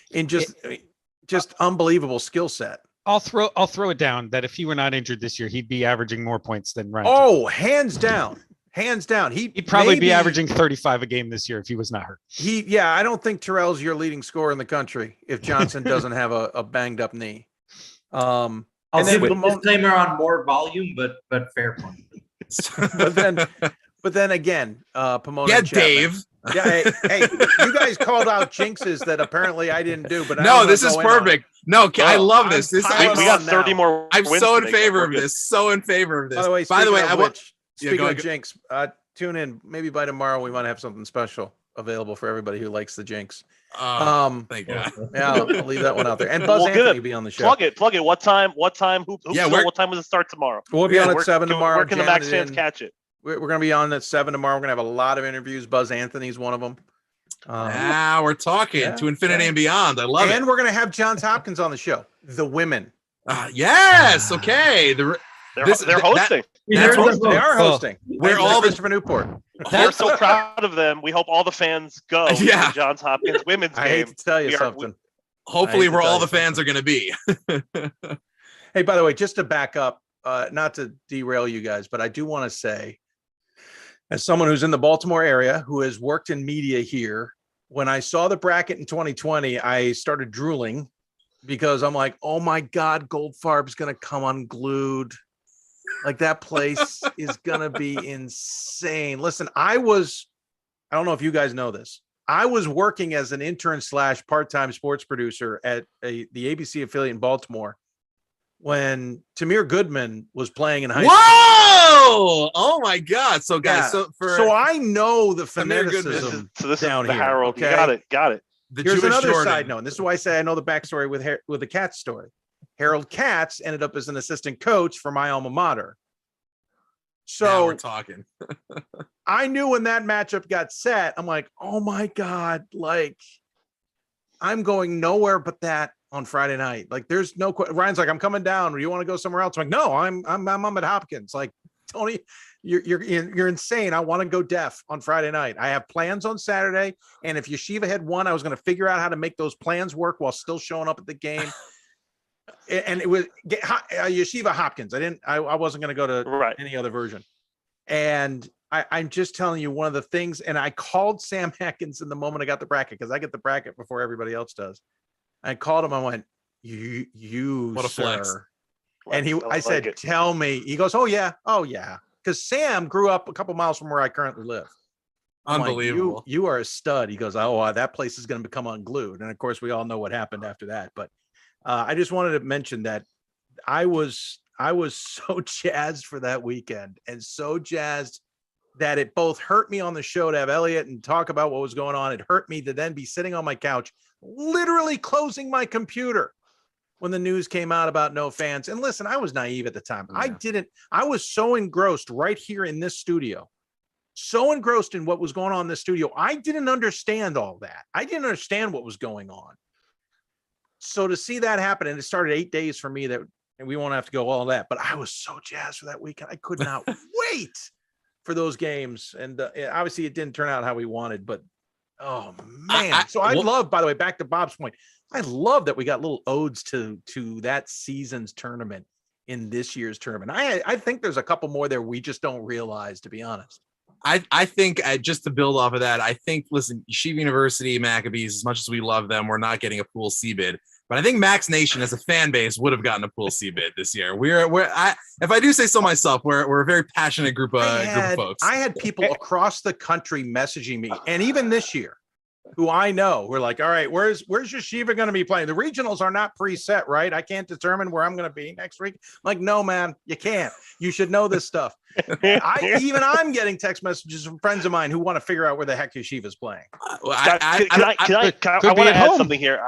in just unbelievable skill set. I'll throw it down that if he were not injured this year, he'd be averaging more points than Ryan. Oh, hands down. Hands down. He'd probably be averaging 35 a game this year if he was not hurt. I don't think Terrell's your leading scorer in the country if Johnson doesn't have a banged up knee. I'll give a disclaimer on more volume, but fair point. but then again, Pomona. Yeah, and Chapman. Dave. Yeah, hey, you guys called out jinxes that apparently I didn't do, but no, this is perfect. No, I love this. We got 30 more. I'm so in favor of this. So in favor of this. By the way, speaking of jinx, tune in. Maybe by tomorrow we might have something special available for everybody who likes the jinx. Thank God. Yeah, I'll leave that one out there. And Buzz Anthony will be on the show. Plug it. What time? What time does it start tomorrow? We'll be on at 7 tomorrow. Where can the Max fans catch it? We're going to be on at 7 tomorrow. We're going to have a lot of interviews. Buzz Anthony's one of them. We're talking to infinity and beyond. I love it. And we're going to have Johns Hopkins on the show. The women. Yes. Okay. They're hosting. They are hosting. We're all Christopher Newport. We're so proud of them. We hope all the fans go to Johns Hopkins women's game. I hate to tell you something. Hopefully, where all the fans are going to be. Hey, by the way, just to back up, not to derail you guys, but I do want to say, as someone who's in the Baltimore area who has worked in media here, when I saw the bracket in 2020, I started drooling because I'm like, oh my God, Goldfarb's going to come unglued. Like that place is going to be insane. Listen, I don't know if you guys know this. I was working as an intern / part-time sports producer at the ABC affiliate in Baltimore when Tamir Goodman was playing in high school. Whoa! Oh my God! So guys, so I know the fanaticism. So this down is the here. Harold. Okay? Got it. Here's another side note. And this is why I say I know the backstory with the Katz story. Harold Katz ended up as an assistant coach for my alma mater. So now we're talking. I knew when that matchup got set, I'm like, oh my God, like I'm going nowhere but that on Friday night. Like there's no Ryan's like, I'm coming down. Do you want to go somewhere else? I'm like, no, I'm at Hopkins. Like, Tony, you're insane. I want to go deaf on Friday night. I have plans on Saturday. And if Yeshiva had won, I was going to figure out how to make those plans work while still showing up at the game. And it was Yeshiva Hopkins. I wasn't going to go to any other version. And I'm just telling you one of the things, and I called Sam Atkins in the moment I got the bracket, because I get the bracket before everybody else does. I called him. I went, you what a flex. And I said, tell me. He goes, oh yeah. Because Sam grew up a couple miles from where I currently live. I'm unbelievable. Like, you are a stud. He goes, oh, that place is going to become unglued. And of course, we all know what happened after that. But I just wanted to mention that I was so jazzed for that weekend, and so jazzed that it both hurt me on the show to have Elliot and talk about what was going on. It hurt me to then be sitting on my couch, literally closing my computer when the news came out about no fans. And listen, I was naive at the time. Yeah. I was so engrossed right here in this studio, so engrossed in what was going on in this studio. I didn't understand all that. I didn't understand what was going on. So to see that happen, and it started 8 days for me, that, and we won't have to go all that, but I was so jazzed for that weekend. I could not wait for those games. And obviously it didn't turn out how we wanted, but oh man. I love, by the way, back to Bob's point, I love that we got little odes to that season's tournament in this year's tournament. I think there's a couple more there we just don't realize, to be honest. I think just to build off of that, I think, listen, Yeshiva University, Maccabees, as much as we love them, we're not getting a pool C bid. But I think Max Nation as a fan base would have gotten a pool C bid this year. If I do say so myself, we're a very passionate group of folks. I had people across the country messaging me, and even this year, who I know, we're like, all right, where's Yeshiva going to be playing? The regionals are not preset, right? I can't determine where I'm going to be next week. I'm like, no, man, you can't. You should know this stuff. I'm getting text messages from friends of mine who want to figure out where the heck Yeshiva's playing. I want to add something here.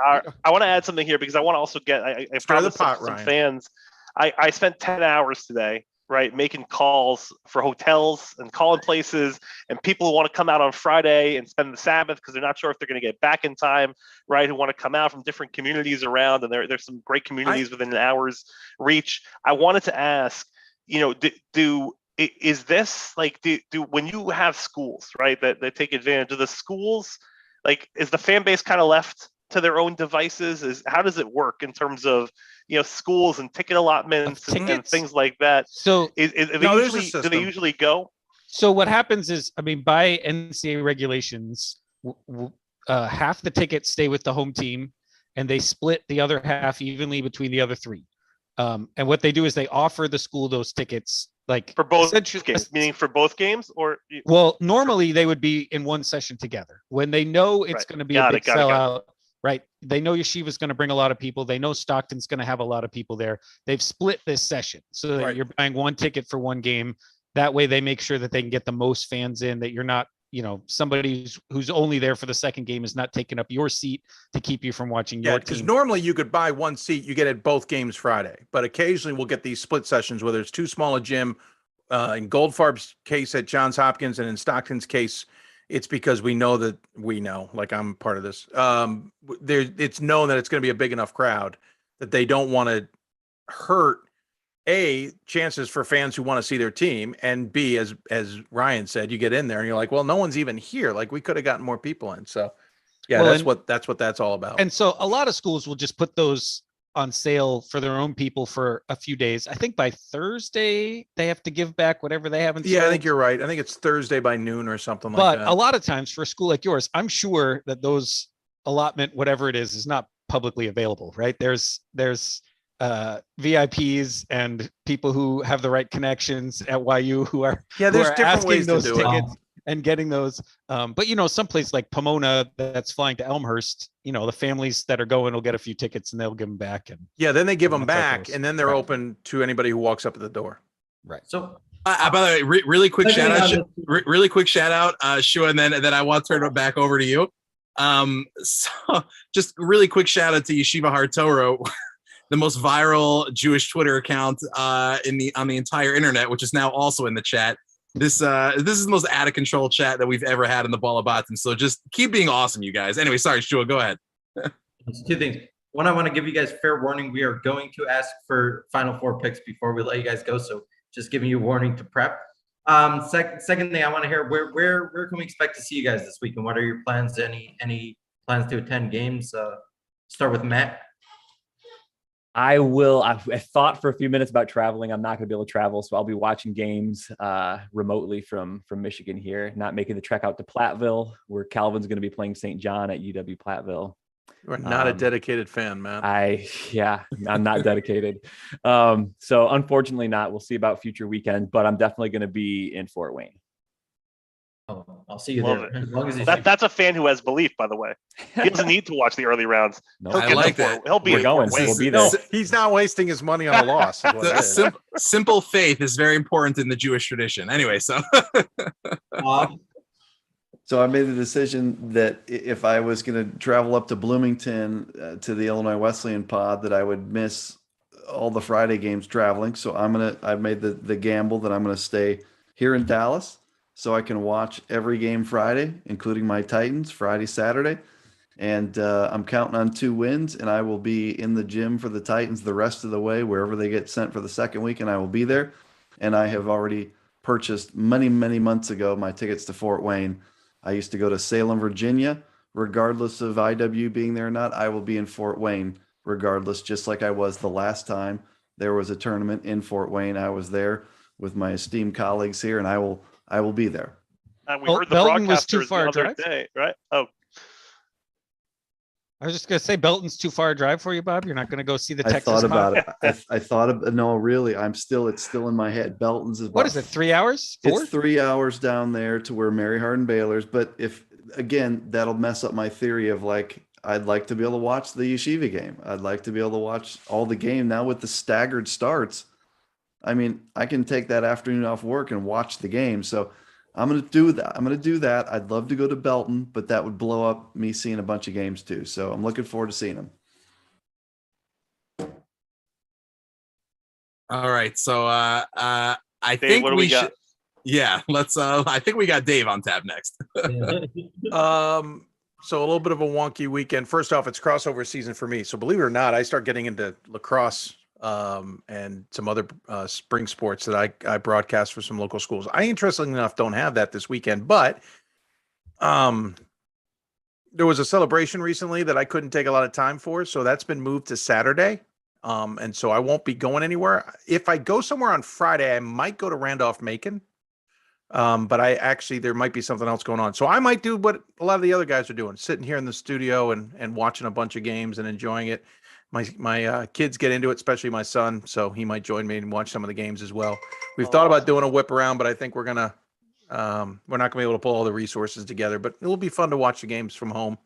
I want to add something here because I want to also get. I promised some fans. I spent 10 hours today right, making calls for hotels and calling places, and people who want to come out on Friday and spend the Sabbath because they're not sure if they're going to get back in time, right, who want to come out from different communities around, and there's some great communities within an hour's reach. I wanted to ask, is this like, do when you have schools, right, that take advantage of the schools, like, is the fan base kind of left to their own devices? How does it work in terms of schools and ticket allotments and things like that? So do they usually go? So what happens is, I mean, by NCAA regulations, half the tickets stay with the home team, and they split the other half evenly between the other three. And what they do is they offer the school those tickets, like for both games, meaning for both games, or well, normally they would be in one session together. When they know it's going to be a big sellout, right? They know Yeshiva is going to bring a lot of people. They know Stockton's going to have a lot of people there. They've split this session so that you're buying one ticket for one game. That way they make sure that they can get the most fans in, that you're not, somebody who's only there for the second game is not taking up your seat to keep you from watching your team. Because normally you could buy one seat, you get at both games Friday, but occasionally we'll get these split sessions, whether it's too small a gym. In Goldfarb's case at Johns Hopkins, and in Stockton's case, it's because like I'm part of this. It's known that it's going to be a big enough crowd that they don't want to hurt chances for fans who want to see their team, and B, as Ryan said, you get in there and you're like, well, no one's even here. Like, we could have gotten more people in. So that's what that's all about. And so a lot of schools will just put those on sale for their own people for a few days. I think by Thursday they have to give back whatever they haven't sold. I think you're right. I think it's Thursday by noon or something like that. But a lot of times for a school like yours, I'm sure that those allotment, whatever it is not publicly available, right? There's VIPs and people who have the right connections at YU who are there's different ways those to do tickets and getting those. But someplace like Pomona that's flying to Elmhurst, the families that are going will get a few tickets and they'll give them back. And then they give them back, and then they're open to anybody who walks up at the door. Right. So by the way, really quick shout out, Shua, and then I want to turn it back over to you. So just really quick shout out to Yeshiva Hartoro, the most viral Jewish Twitter account on the entire internet, which is now also in the chat. This is the most out of control chat that we've ever had in the Ball Habatim. So just keep being awesome, you guys. Anyway, sorry, Shua, go ahead. Two things. One, I want to give you guys fair warning. We are going to ask for Final Four picks before we let you guys go. So just giving you a warning to prep. Second thing, I want to hear where can we expect to see you guys this week, and what are your plans? Any plans to attend games? Start with Matt. I thought for a few minutes about traveling. I'm not going to be able to travel, so I'll be watching games remotely from Michigan here, not making the trek out to Platteville, where Calvin's going to be playing St. John at UW Platteville. You're not a dedicated fan, man. I'm not dedicated. So unfortunately not. We'll see about future weekends, but I'm definitely going to be in Fort Wayne. Oh, I'll see you there. As long as that's a fan who has belief, by the way. He doesn't need to watch the early rounds. No, I like that. We're going. We'll be there. He's not wasting his money on a loss. Simple faith is very important in the Jewish tradition. Anyway, so I made the decision that if I was going to travel up to Bloomington to the Illinois Wesleyan pod, that I would miss all the Friday games traveling. So I've made the gamble that I'm going to stay here in Dallas, so I can watch every game Friday, including my Titans, Friday, Saturday. And I'm counting on 2 wins, and I will be in the gym for the Titans the rest of the way, wherever they get sent for the second week, and I will be there. And I have already purchased many, many months ago my tickets to Fort Wayne. I used to go to Salem, Virginia. Regardless of IW being there or not, I will be in Fort Wayne regardless, just like I was the last time there was a tournament in Fort Wayne. I was there with my esteemed colleagues here, and I will be there. We heard the Belton was too broadcasters far the to other drive? day, right? Oh, I was just going to say, Belton's too far a drive for you, Bob. You're not going to go see the Texas. I thought about it. I thought of no, really. It's still in my head. Belton's is what is it? 3 hours? 4? It's 3 hours down there to where Mary Hardin Baylor's. But if again, that'll mess up my theory of like I'd like to be able to watch the Yeshiva game. I'd like to be able to watch all the game now with the staggered starts. I mean, I can take that afternoon off work and watch the game. So I'm going to do that. I'd love to go to Belton, but that would blow up me seeing a bunch of games too. So I'm looking forward to seeing them. all right. So I Dave, think what do we we got? should. Yeah, let's. I think we got Dave on tap next. So a little bit of a wonky weekend. First off, it's crossover season for me. So believe it or not, I start getting into lacrosse and some other spring sports that I broadcast for some local schools. I, interestingly enough, don't have that this weekend, but there was a celebration recently that I couldn't take a lot of time for. So that's been moved to Saturday. And so I won't be going anywhere. If I go somewhere on Friday, I might go to Randolph-Macon. But there might be something else going on. So I might do what a lot of the other guys are doing, sitting here in the studio and watching a bunch of games and enjoying it. My kids get into it, especially my son. So he might join me and watch some of the games as well. We've thought about doing a whip around, but I think we're not gonna be able to pull all the resources together, but it'll be fun to watch the games from home.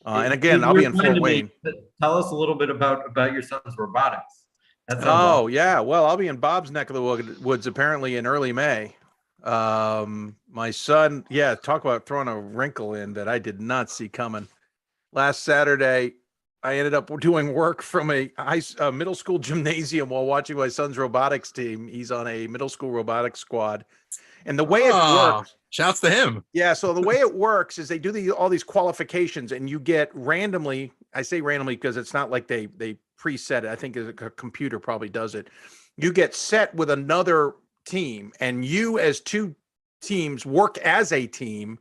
And again, I'll be in Fort Wayne. Tell us a little bit about your son's robotics. Yeah. Well, I'll be in Bob's neck of the woods apparently in early May. My son, talk about throwing a wrinkle in that I did not see coming. Last Saturday, I ended up doing work from a middle school gymnasium while watching my son's robotics team. He's on a middle school robotics squad. And the way it works, shouts to him. Yeah. So the way it works is they do all these qualifications and you get randomly, I say randomly because it's not like they preset it. I think a computer probably does it. You get set with another team and you as two teams work as a team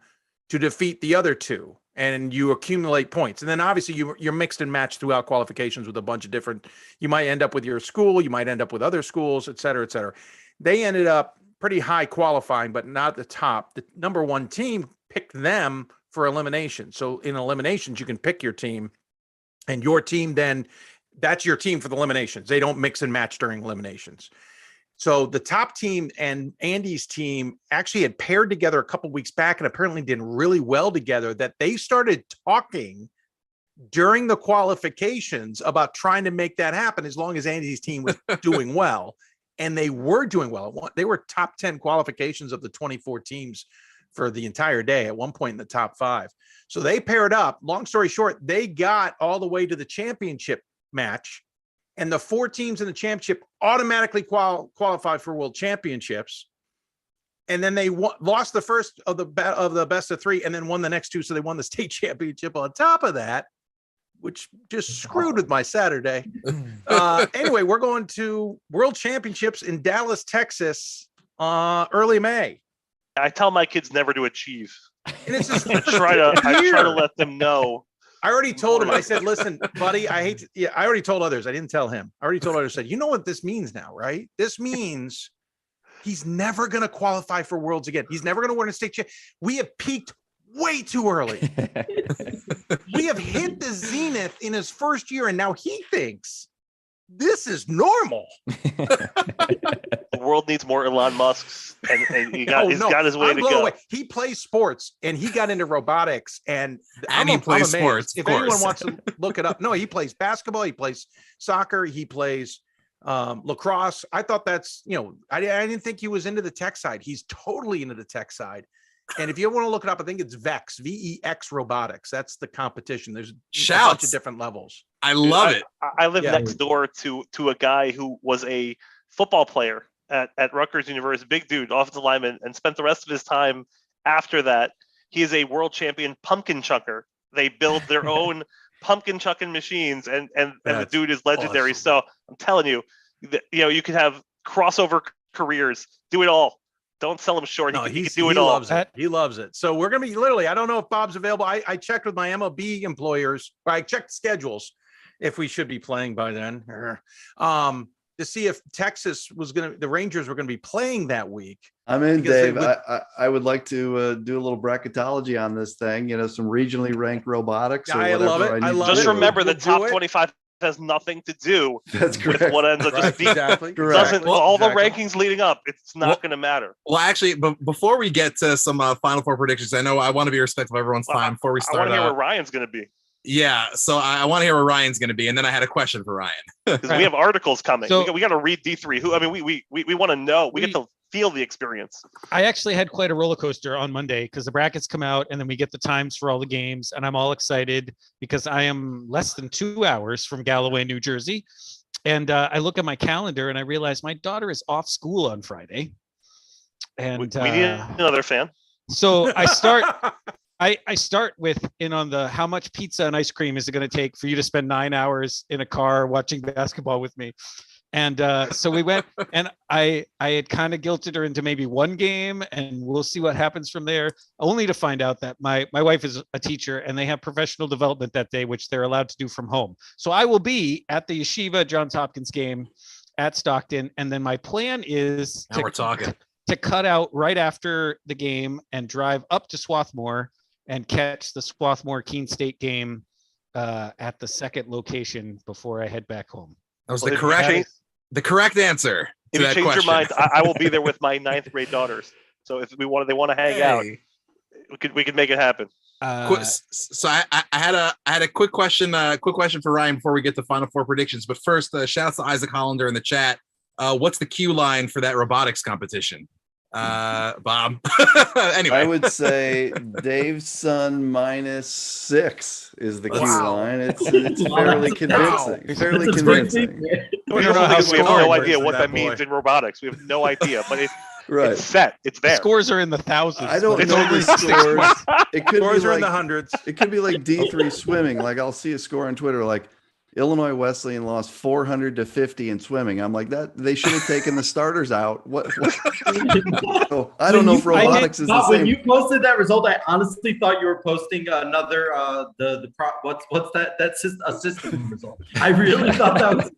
to defeat the other two and you accumulate points. And then obviously you're mixed and matched throughout qualifications with a bunch of different, you might end up with your school, you might end up with other schools, et cetera, et cetera. They ended up pretty high qualifying, but not the top. The number one team picked them for elimination. So in eliminations, you can pick your team and your team then that's your team for the eliminations. They don't mix and match during eliminations. So the top team and Andy's team actually had paired together a couple weeks back and apparently did really well together that they started talking during the qualifications about trying to make that happen as long as Andy's team was doing well. And they were doing well. They were top 10 qualifications of the 24 teams for the entire day at one point in the top 5. So they paired up. Long story short, they got all the way to the championship match. And the 4 teams in the championship automatically qualified for world championships. And then they lost the first of the best of 3 and then won the next 2. So they won the state championship on top of that, which just screwed with my Saturday. Anyway, we're going to World Championships in Dallas, Texas, early May. I tell my kids never to achieve. And it's just I try to let them know. I already told him, I said, listen, buddy, I already told others. I didn't tell him. I already told others, said, you know what this means now, right? This means he's never going to qualify for Worlds again. He's never going to win a state championship. We have peaked way too early. We have hit the zenith in his first year, and now he thinks this is normal. The world needs more Elon Musks, and he's got his way to go. Away. He plays sports, and he got into robotics, and he plays sports. If anyone wants to look it up, no, he plays basketball, he plays soccer, he plays lacrosse. I thought that's, I didn't think he was into the tech side. He's totally into the tech side. And if you want to look it up, I think it's VEX, VEX Robotics. That's the competition. There's a bunch of different levels. I love it. I live next door to a guy who was a football player at Rutgers University, big dude, offensive lineman, and spent the rest of his time after that. He is a world champion pumpkin chucker. They build their own pumpkin chucking machines, and the dude is legendary. Awesome. So I'm telling you, you could have crossover careers, do it all. Don't sell him short. No, he can do it all. He loves it. So we're going to be literally, I don't know if Bob's available. I checked with my MLB employers, or I checked schedules if we should be playing by then, to see if Texas the Rangers were going to be playing that week. I'm in, Dave. I would like to do a little bracketology on this thing, some regionally ranked robotics. Or I love it. Just remember the top 25 has nothing to do with what ends up just being all the rankings leading up. It's not going to matter. Well, actually, but before we get to some Final Four predictions, I know I want to be respectful of everyone's time before we start. I want to hear where Ryan's going to be. Yeah, so I want to hear where Ryan's going to be, and then I had a question for Ryan because we have articles coming. So, we got to read D3. We want to know. We get to feel the experience. I actually had quite a roller coaster on Monday because the brackets come out and then we get the times for all the games, and I'm all excited because I am less than 2 hours from Galloway, New Jersey, and I look at my calendar and I realize my daughter is off school on Friday. And we need another fan. So I start. I start with on the how much pizza and ice cream is it going to take for you to spend 9 hours in a car watching basketball with me? And so we went, and I had kind of guilted her into maybe one game, and we'll see what happens from there, only to find out that my wife is a teacher and they have professional development that day, which they're allowed to do from home. So I will be at the Yeshiva Johns Hopkins game at Stockton. And then my plan is Now we're talking. to cut out right after the game and drive up to Swarthmore and catch the Swarthmore Keene State game at the second location before I head back home. That was the correct answer. If you change your mind, I will be there with my 9th grade daughters. So if they want to hang out, we could make it happen. So I had a quick question for Ryan before we get to Final Four predictions. But first, shout out to Isaac Hollander in the chat. What's the cue line for that robotics competition? Bob. Anyway, I would say Dave's son -6 is the cue line. It's fairly convincing. Fairly convincing. We have no idea what that means in robotics. We have no idea, but it's set. It's there. Scores are in the thousands. I don't know the scores. It could Scores be are like in the hundreds. It could be like D3 swimming. Like I'll see a score on Twitter like Illinois Wesleyan lost 400-50 in swimming. I'm like that. They should have taken the starters out. What? So, I don't know if robotics is the same. When you posted that result, I honestly thought you were posting another what's that? That's just a system result. I really thought that was.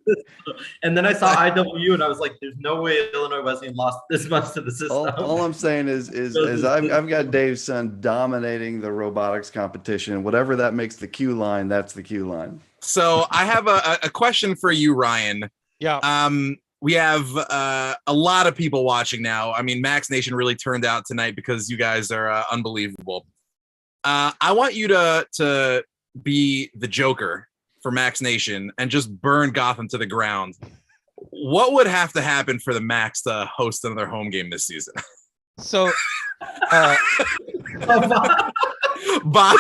And then I saw IW, and I was like, "There's no way Illinois Wesleyan lost this much to the system." All I'm saying is I've got Dave's son dominating the robotics competition. Whatever that makes the cue line, that's the cue line. So I have a question for you, Ryan. Yeah. We have a lot of people watching now. I mean, Max Nation really turned out tonight because you guys are unbelievable. I want you to be the Joker for Max Nation and just burn Gotham to the ground. What would have to happen for the Max to host another home game this season? So, Bob,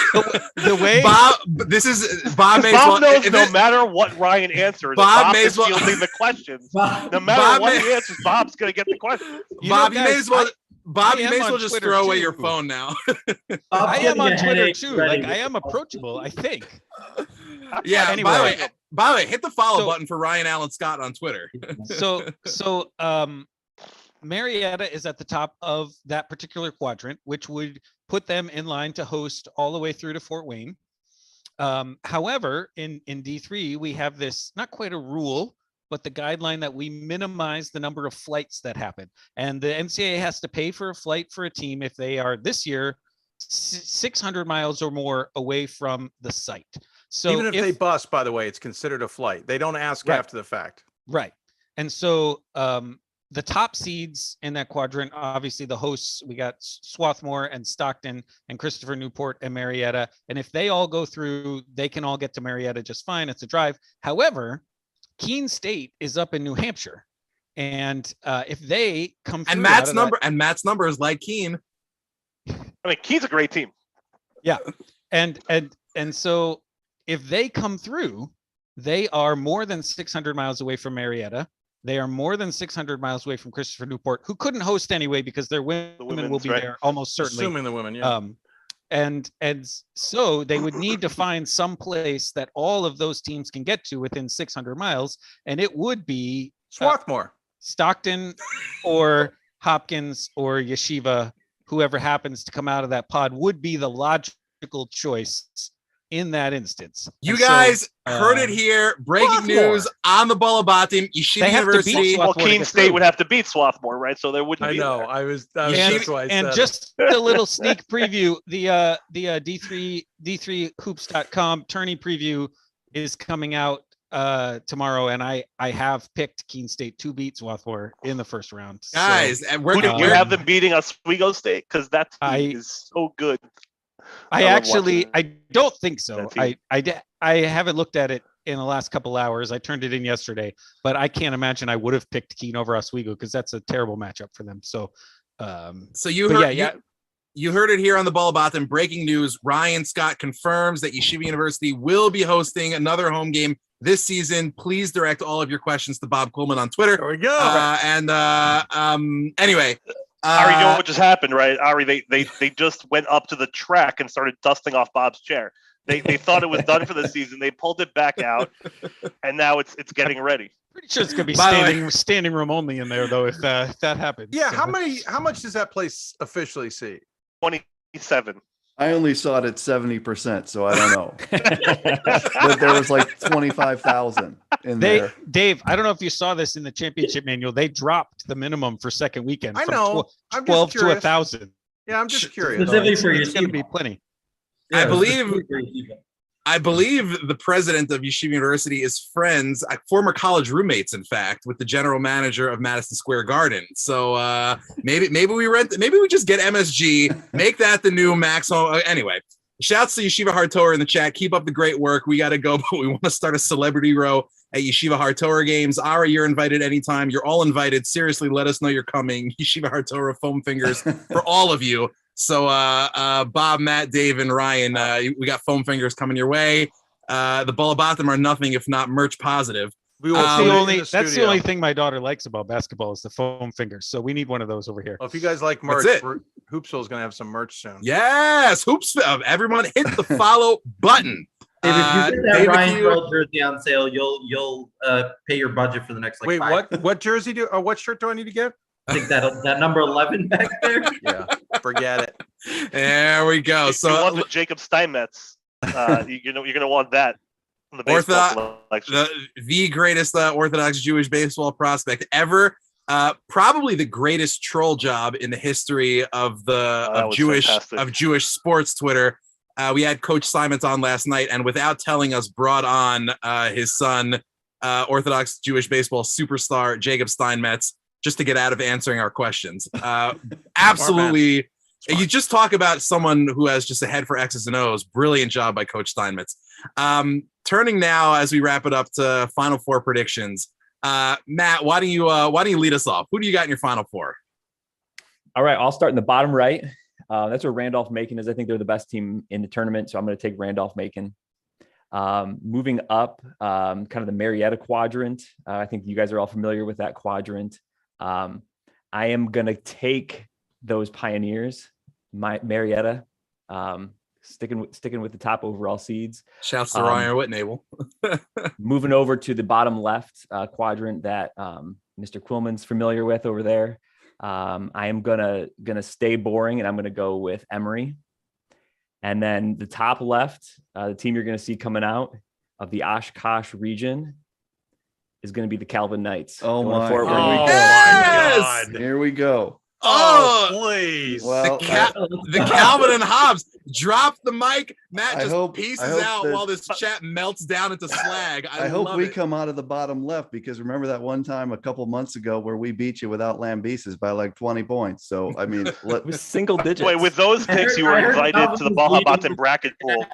the way Bob, this is Bob. Bob knows no matter what Ryan answers, Bob is fielding the questions. No matter what he answers, Bob's going to get the question. Bob, you may as well. Bob, you may as well just throw away your phone now. I am on Twitter too. Like I am approachable, I think. Yeah. Anyway, by the way, hit the follow button for Ryan Allen Scott on Twitter. So Marietta is at the top of that particular quadrant, which would put them in line to host all the way through to Fort Wayne. However, in D3, we have this, not quite a rule, but the guideline that we minimize the number of flights that happen. And the NCAA has to pay for a flight for a team if they are this year 600 miles or more away from the site. So even if they bus, by the way, it's considered a flight. They don't ask after the fact. Right. And so the top seeds in that quadrant, obviously the hosts, we got Swarthmore and Stockton and Christopher Newport and Marietta. And if they all go through, they can all get to Marietta just fine. It's a drive. However, Keene State is up in New Hampshire. And if they come through, and Matt's number is like Keene. I mean, Keene's a great team. Yeah. And so if they come through, they are more than 600 miles away from Marietta. They are more than 600 miles away from Christopher Newport, who couldn't host anyway because their women will be there almost certainly. Assuming the women, yeah. And so they would need to find some place that all of those teams can get to within 600 miles, and it would be Swarthmore, Stockton, or Hopkins, or Yeshiva. Whoever happens to come out of that pod would be the logical choice in that instance. You guys heard it here. Breaking news on the Ball Habatim. Yeshiva University. Well, Keene State would have to beat Swarthmore, right? So there wouldn't be. I know. I was and just a little sneak preview. The D3hoops.com tourney preview is coming out tomorrow, and I have picked Keene State to beat Swarthmore in the first round. Guys, so, and who do you have them beating Oswego State? Because that team is so good. I don't think so. I haven't looked at it in the last couple hours. I turned it in yesterday, but I can't imagine I would have picked Keene over Oswego because that's a terrible matchup for them. So, you heard it here on the Ball Habatim. Breaking news: Ryan Scott confirms that Yeshiva University will be hosting another home game this season. Please direct all of your questions to Bob Coleman on Twitter. There we go. Anyway. Ari, you know what just happened, right? Ari, they just went up to the track and started dusting off Bob's chair. They thought it was done for the season. They pulled it back out, and now it's getting ready. Pretty sure it's gonna be standing room only in there though if that happens. Yeah, So. how much does that place officially see? 27. I only saw it at 70%, so I don't know. But there was like 25,000 in there. Dave, I don't know if you saw this in the championship manual. They dropped the minimum for second weekend. I from know. I'm 12 just to 1,000. Yeah, I'm just curious. Specifically for It's going to Yeshiva. be plenty. Yeah, I believe the president of Yeshiva University is friends, former college roommates, in fact, with the general manager of Madison Square Garden. So maybe we just get MSG, make that the new Max home. Anyway, shouts to Yeshiva Har Torah in the chat. Keep up the great work. We got to go, but we want to start a celebrity row at Yeshiva Har Torah games. Ari, you're invited anytime. You're all invited. Seriously, let us know you're coming. Yeshiva Har Torah foam fingers for all of you. So Bob, Matt, Dave, and Ryan, we got foam fingers coming your way. The Ball Habatim are nothing if not merch positive. We will That's the only thing my daughter likes about basketball is the foam fingers. So we need one of those over here. Well, if you guys like merch, Hoopsville is going to have some merch soon. Yes, Hoopsville. Everyone hit the follow button. If you get that Ryan Pearl jersey on sale, you'll pay your budget for the next Wait, 5 what jersey what shirt do I need to get? I think that number 11 back there. Yeah, forget it. There we go. If So you want the Jacob Steinmetz, you're gonna want that. From the baseball collection. the greatest Orthodox Jewish baseball prospect ever. Probably the greatest troll job in the history of Jewish sports Twitter. We had Coach Simons on last night, and without telling us, brought on his son, Orthodox Jewish baseball superstar Jacob Steinmetz, just to get out of answering our questions. Absolutely. You just talk about someone who has just a head for X's and O's. Brilliant job by Coach Steinmetz. Turning now, as we wrap it up, to Final Four predictions. Matt, why don't you lead us off? Who do you got in your Final Four? All right, I'll start in the bottom right. That's where Randolph-Macon is. I think they're the best team in the tournament, so I'm going to take Randolph-Macon. Moving up, kind of the Marietta quadrant. I think you guys are all familiar with that quadrant. I am going to take those Pioneers, Marietta, sticking with the top overall seeds. Shouts to Ryan Whitnable. Moving over to the bottom left quadrant that Mr. Quillman's familiar with over there. I am gonna stay boring, and I'm gonna go with Emory. And then the top left, the team you're gonna see coming out of the Oshkosh region is gonna be the Calvin Knights. Oh my God! Here we go. Oh, please. Well, the Calvin and Hobbes. Drop the mic. Matt just pieces out that, while this chat melts down into slag. I hope we come out of the bottom left, because remember that one time a couple months ago where we beat you without Lambesis by like 20 points. So, I mean, it was single digits. Wait, with those picks, you were invited to the Ball Habatim bracket pool.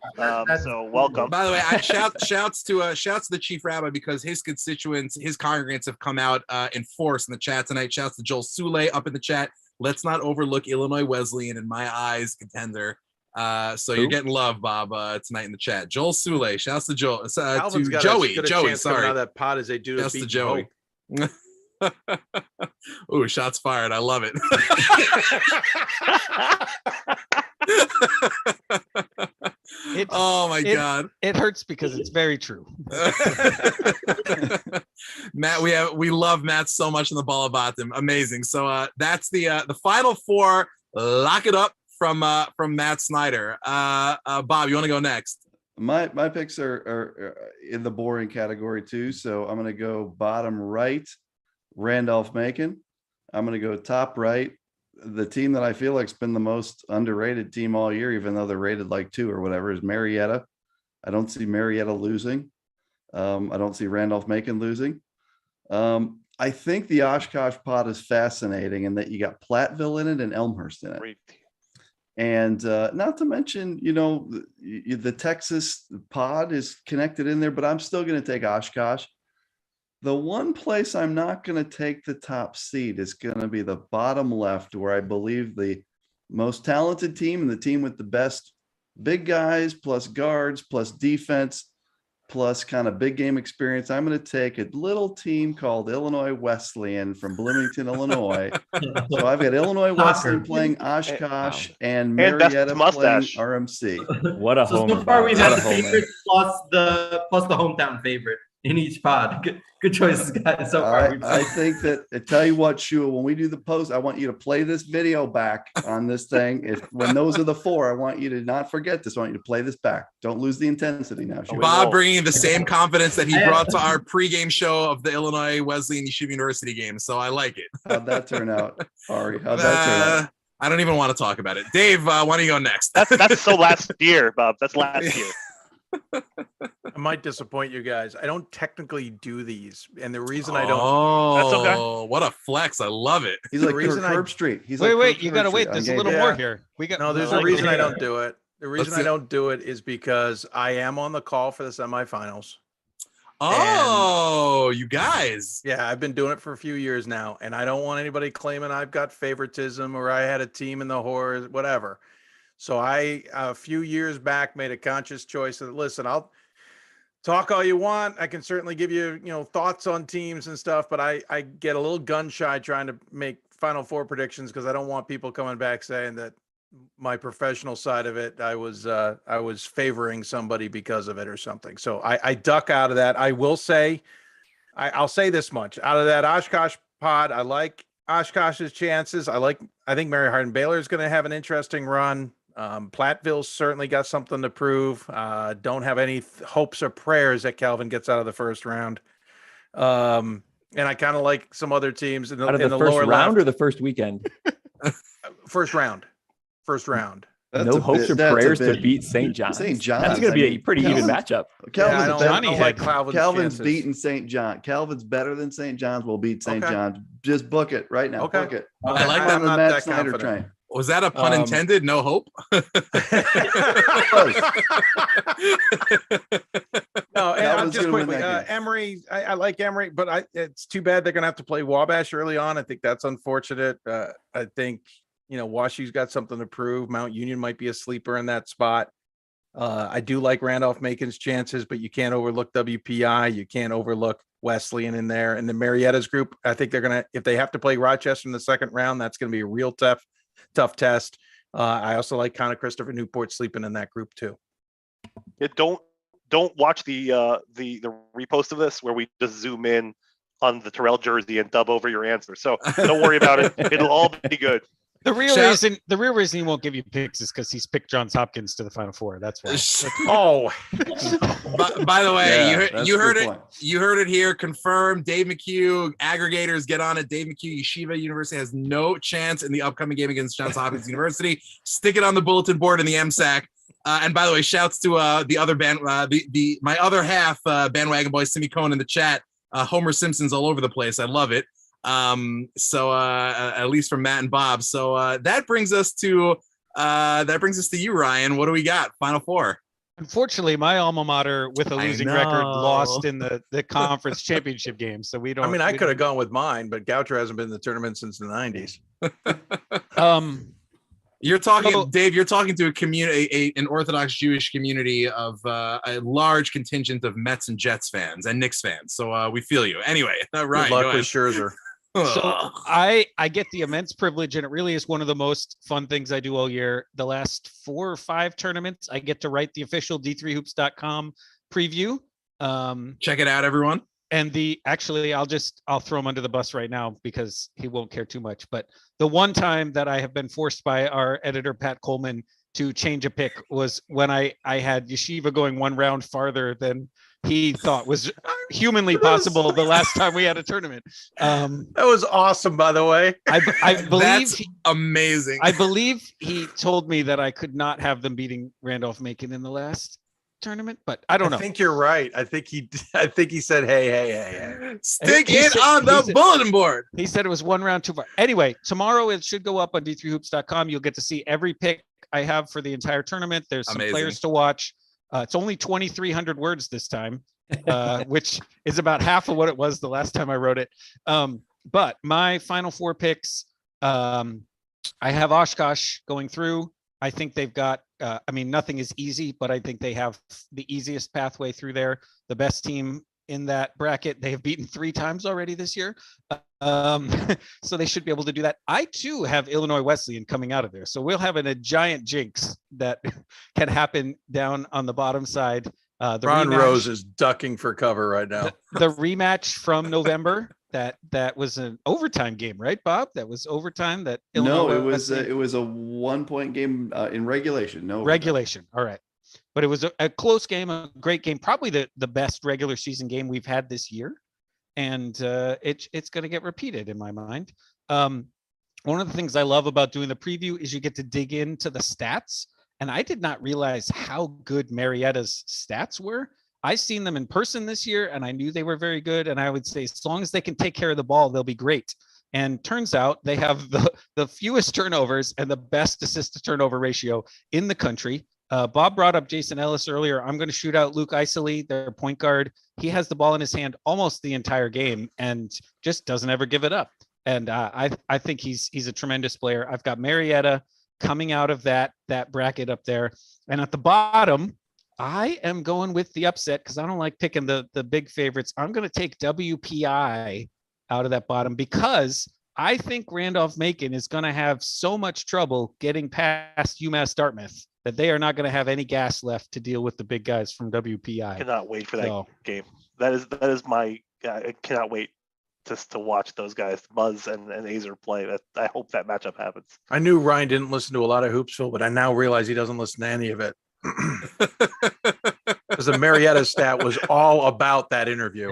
So welcome. By the way, shouts to the Chief Rabbi, because his constituents, his congregants have come out in force in the chat tonight. Shouts to Joel Sule up in the chat. Let's not overlook Illinois Wesleyan, in my eyes, contender. So you're getting love, Bob, tonight in the chat. Joel Sule, shouts to Joel, to Joey. Sorry, out of that pot as they do. Shouts to Joey. Ooh, shots fired! I love it. Oh my God! It hurts because it's very true. Matt, we love Matt so much in the Ball Habatim. Amazing. So that's the Final Four. Lock it up from Matt Snyder. Bob, you want to go next? My picks are in the boring category too. So I'm going to go bottom right, Randolph-Macon. I'm going to go top right, the team that I feel like's been the most underrated team all year, even though they're rated like 2 or whatever, is Marietta. I don't see Marietta losing. I don't see Randolph-Macon losing. I think the Oshkosh pod is fascinating in that you got Platteville in it and Elmhurst in it. Great. And not to mention, the Texas pod is connected in there, but I'm still going to take Oshkosh. The one place I'm not going to take the top seed is going to be the bottom left, where I believe the most talented team and the team with the best big guys plus guards plus defense plus kind of big game experience, I'm going to take a little team called Illinois Wesleyan from Bloomington, Illinois. So I've got Illinois Wesleyan playing Oshkosh and Marietta playing RMC. What a homer! So far, we've had What the a homer. favorite plus the hometown favorite in each pod. Good choices, guys. So far, I think that I tell you what, Shua, when we do the post, I want you to play this video back on this thing. When those are the four, I want you to not forget this. I want you to play this back. Don't lose the intensity now. Shua. Bob bringing the same confidence that he brought to our pregame show of the Illinois Wesleyan Yeshiva University game. So I like it. How'd that turn out, Ari? How'd that turn out? I don't even want to talk about it. Dave, why don't you go next? That's so last year, Bob. That's last year. I might disappoint you guys. I don't technically do these, and the reason I don't. Oh, That's okay. What a flex! I love it. He's The like reason Herb Street. He's Wait, like you Herb got to Street wait. on There's a game little day. more here. We got No, there's no, a reason I yeah. don't do it. The reason I don't do it is because I am on the call for the semifinals. Oh, you guys. Yeah, I've been doing it for a few years now, and I don't want anybody claiming I've got favoritism or I had a team in the horror, whatever. So I, a few years back, made a conscious choice that, listen, I'll talk all you want. I can certainly give you, thoughts on teams and stuff, but I get a little gun shy trying to make Final Four predictions because I don't want people coming back saying that my professional side of it, I was favoring somebody because of it or something. So I duck out of that. I will say, I'll say this much: out of that Oshkosh pod, I like Oshkosh's chances. I think Mary Hardin Baylor is going to have an interesting run. Platteville's certainly got something to prove. Don't have any hopes or prayers that Calvin gets out of the first round. And I kind of like some other teams in the, Out of in the the first lower round left. or the first weekend? First round. That's No a hopes bit- or that's a prayers to bit- beat St. John's. St. John's. That's going to be I a mean, pretty even Calvin's- matchup. Calvin's, I don't better- like Calvin's chances. beating St. John. Calvin's better than St. John's. Will beat St. Okay. John's. Just book it right now. Okay. Book it. I like I'm that. on the not Matt that Snyder confident. train. Was that a pun intended? No hope. No, and I'm Calvin's just gonna win quickly, that game. Emory. I like Emory, but it's too bad they're going to have to play Wabash early on. I think that's unfortunate. I think Washue's got something to prove. Mount Union might be a sleeper in that spot. I do like Randolph-Macon's chances, but you can't overlook WPI. You can't overlook Wesleyan in there. And the Marietta's group, I think they're going to, if they have to play Rochester in the second round, that's going to be a real tough test. I also like kind of Christopher Newport sleeping in that group too. Yeah, don't watch the repost of this where we just zoom in on the Terrell jersey and dub over your answer. So don't worry about it. It'll all be good. The real reason he won't give you picks is because he's picked Johns Hopkins to the Final Four. That's why. Oh, By the way, Yeah, you heard that's a it. good point. You heard it here. Confirmed. Dave McHugh, aggregators, get on it. Dave McHugh, Yeshiva University has no chance in the upcoming game against Johns Hopkins University. Stick it on the bulletin board in the MSAC. And by the way, shouts to the other band, my other half bandwagon boy, Simi Cohen in the chat. Homer Simpson's all over the place. I love it. At least from Matt and Bob. So that brings us to you, Ryan. What do we got? Final Four. Unfortunately, my alma mater with a I losing know. record lost in the conference championship game. So we don't. I mean, I we could have gone with mine, but Goucher hasn't been in the tournament since the 90s. You're talking, So- Dave. You're talking to a community, an Orthodox Jewish community of a large contingent of Mets and Jets fans and Knicks fans. So we feel you. Anyway, Good Ryan, luck go with ahead. Scherzer. So I get the immense privilege, and it really is one of the most fun things I do all year. The last 4 or 5 tournaments, I get to write the official D3hoops.com preview. Check it out, everyone. And I'll throw him under the bus right now because he won't care too much. But the one time that I have been forced by our editor, Pat Coleman, to change a pick was when I had Yeshiva going one round farther than he thought was humanly possible the last time we had a tournament. That was awesome, by the way. I believe That's amazing. I believe he told me that I could not have them beating Randolph-Macon in the last tournament, but I don't know. I think you're right. I think he said, hey. Stick He it said- on the he said- bulletin board. He said it was one round too far. Anyway, tomorrow it should go up on d3hoops.com. You'll get to see every pick I have for the entire tournament. There's some Amazing. players to watch. It's only 2,300 words this time, which is about half of what it was the last time I wrote it. But my Final Four picks, I have Oshkosh going through. I think they've got I mean, nothing is easy, but I think they have the easiest pathway through there. The best team in that bracket, they have beaten 3 times already this year. So they should be able to do that. I too have Illinois Wesleyan coming out of there. So we'll have a giant jinx that can happen down on the bottom side. Ron Rose is ducking for cover right now. The rematch from November, that was an overtime game, right, Bob? That was overtime. That Illinois it was a 1-point game in regulation. No regulation. All right, but it was a close game, a great game, probably the best regular season game we've had this year, and it's going to get repeated in my mind. One of the things I love about doing the preview is you get to dig into the stats. And I did not realize how good Marietta's stats were. I seen them in person this year, and I knew they were very good. And I would say, as long as they can take care of the ball, they'll be great. And turns out they have the fewest turnovers and the best assist to turnover ratio in the country. Bob brought up Jason Ellis earlier. I'm going to shoot out Luke Isley, their point guard. He has the ball in his hand almost the entire game and just doesn't ever give it up. And I think he's a tremendous player. I've got Marietta coming out of that bracket up there. And at the bottom, I am going with the upset because I don't like picking the big favorites. I'm going to take WPI out of that bottom because I think Randolph-Macon is going to have so much trouble getting past UMass Dartmouth that they are not going to have any gas left to deal with the big guys from WPI. I cannot wait for that game. That is my I cannot wait just to watch those guys, Buzz and Azer, play. That I hope that matchup happens. I knew Ryan didn't listen to a lot of Hoopsville, but I now realize he doesn't listen to any of it. Because the Marietta stat was all about that interview.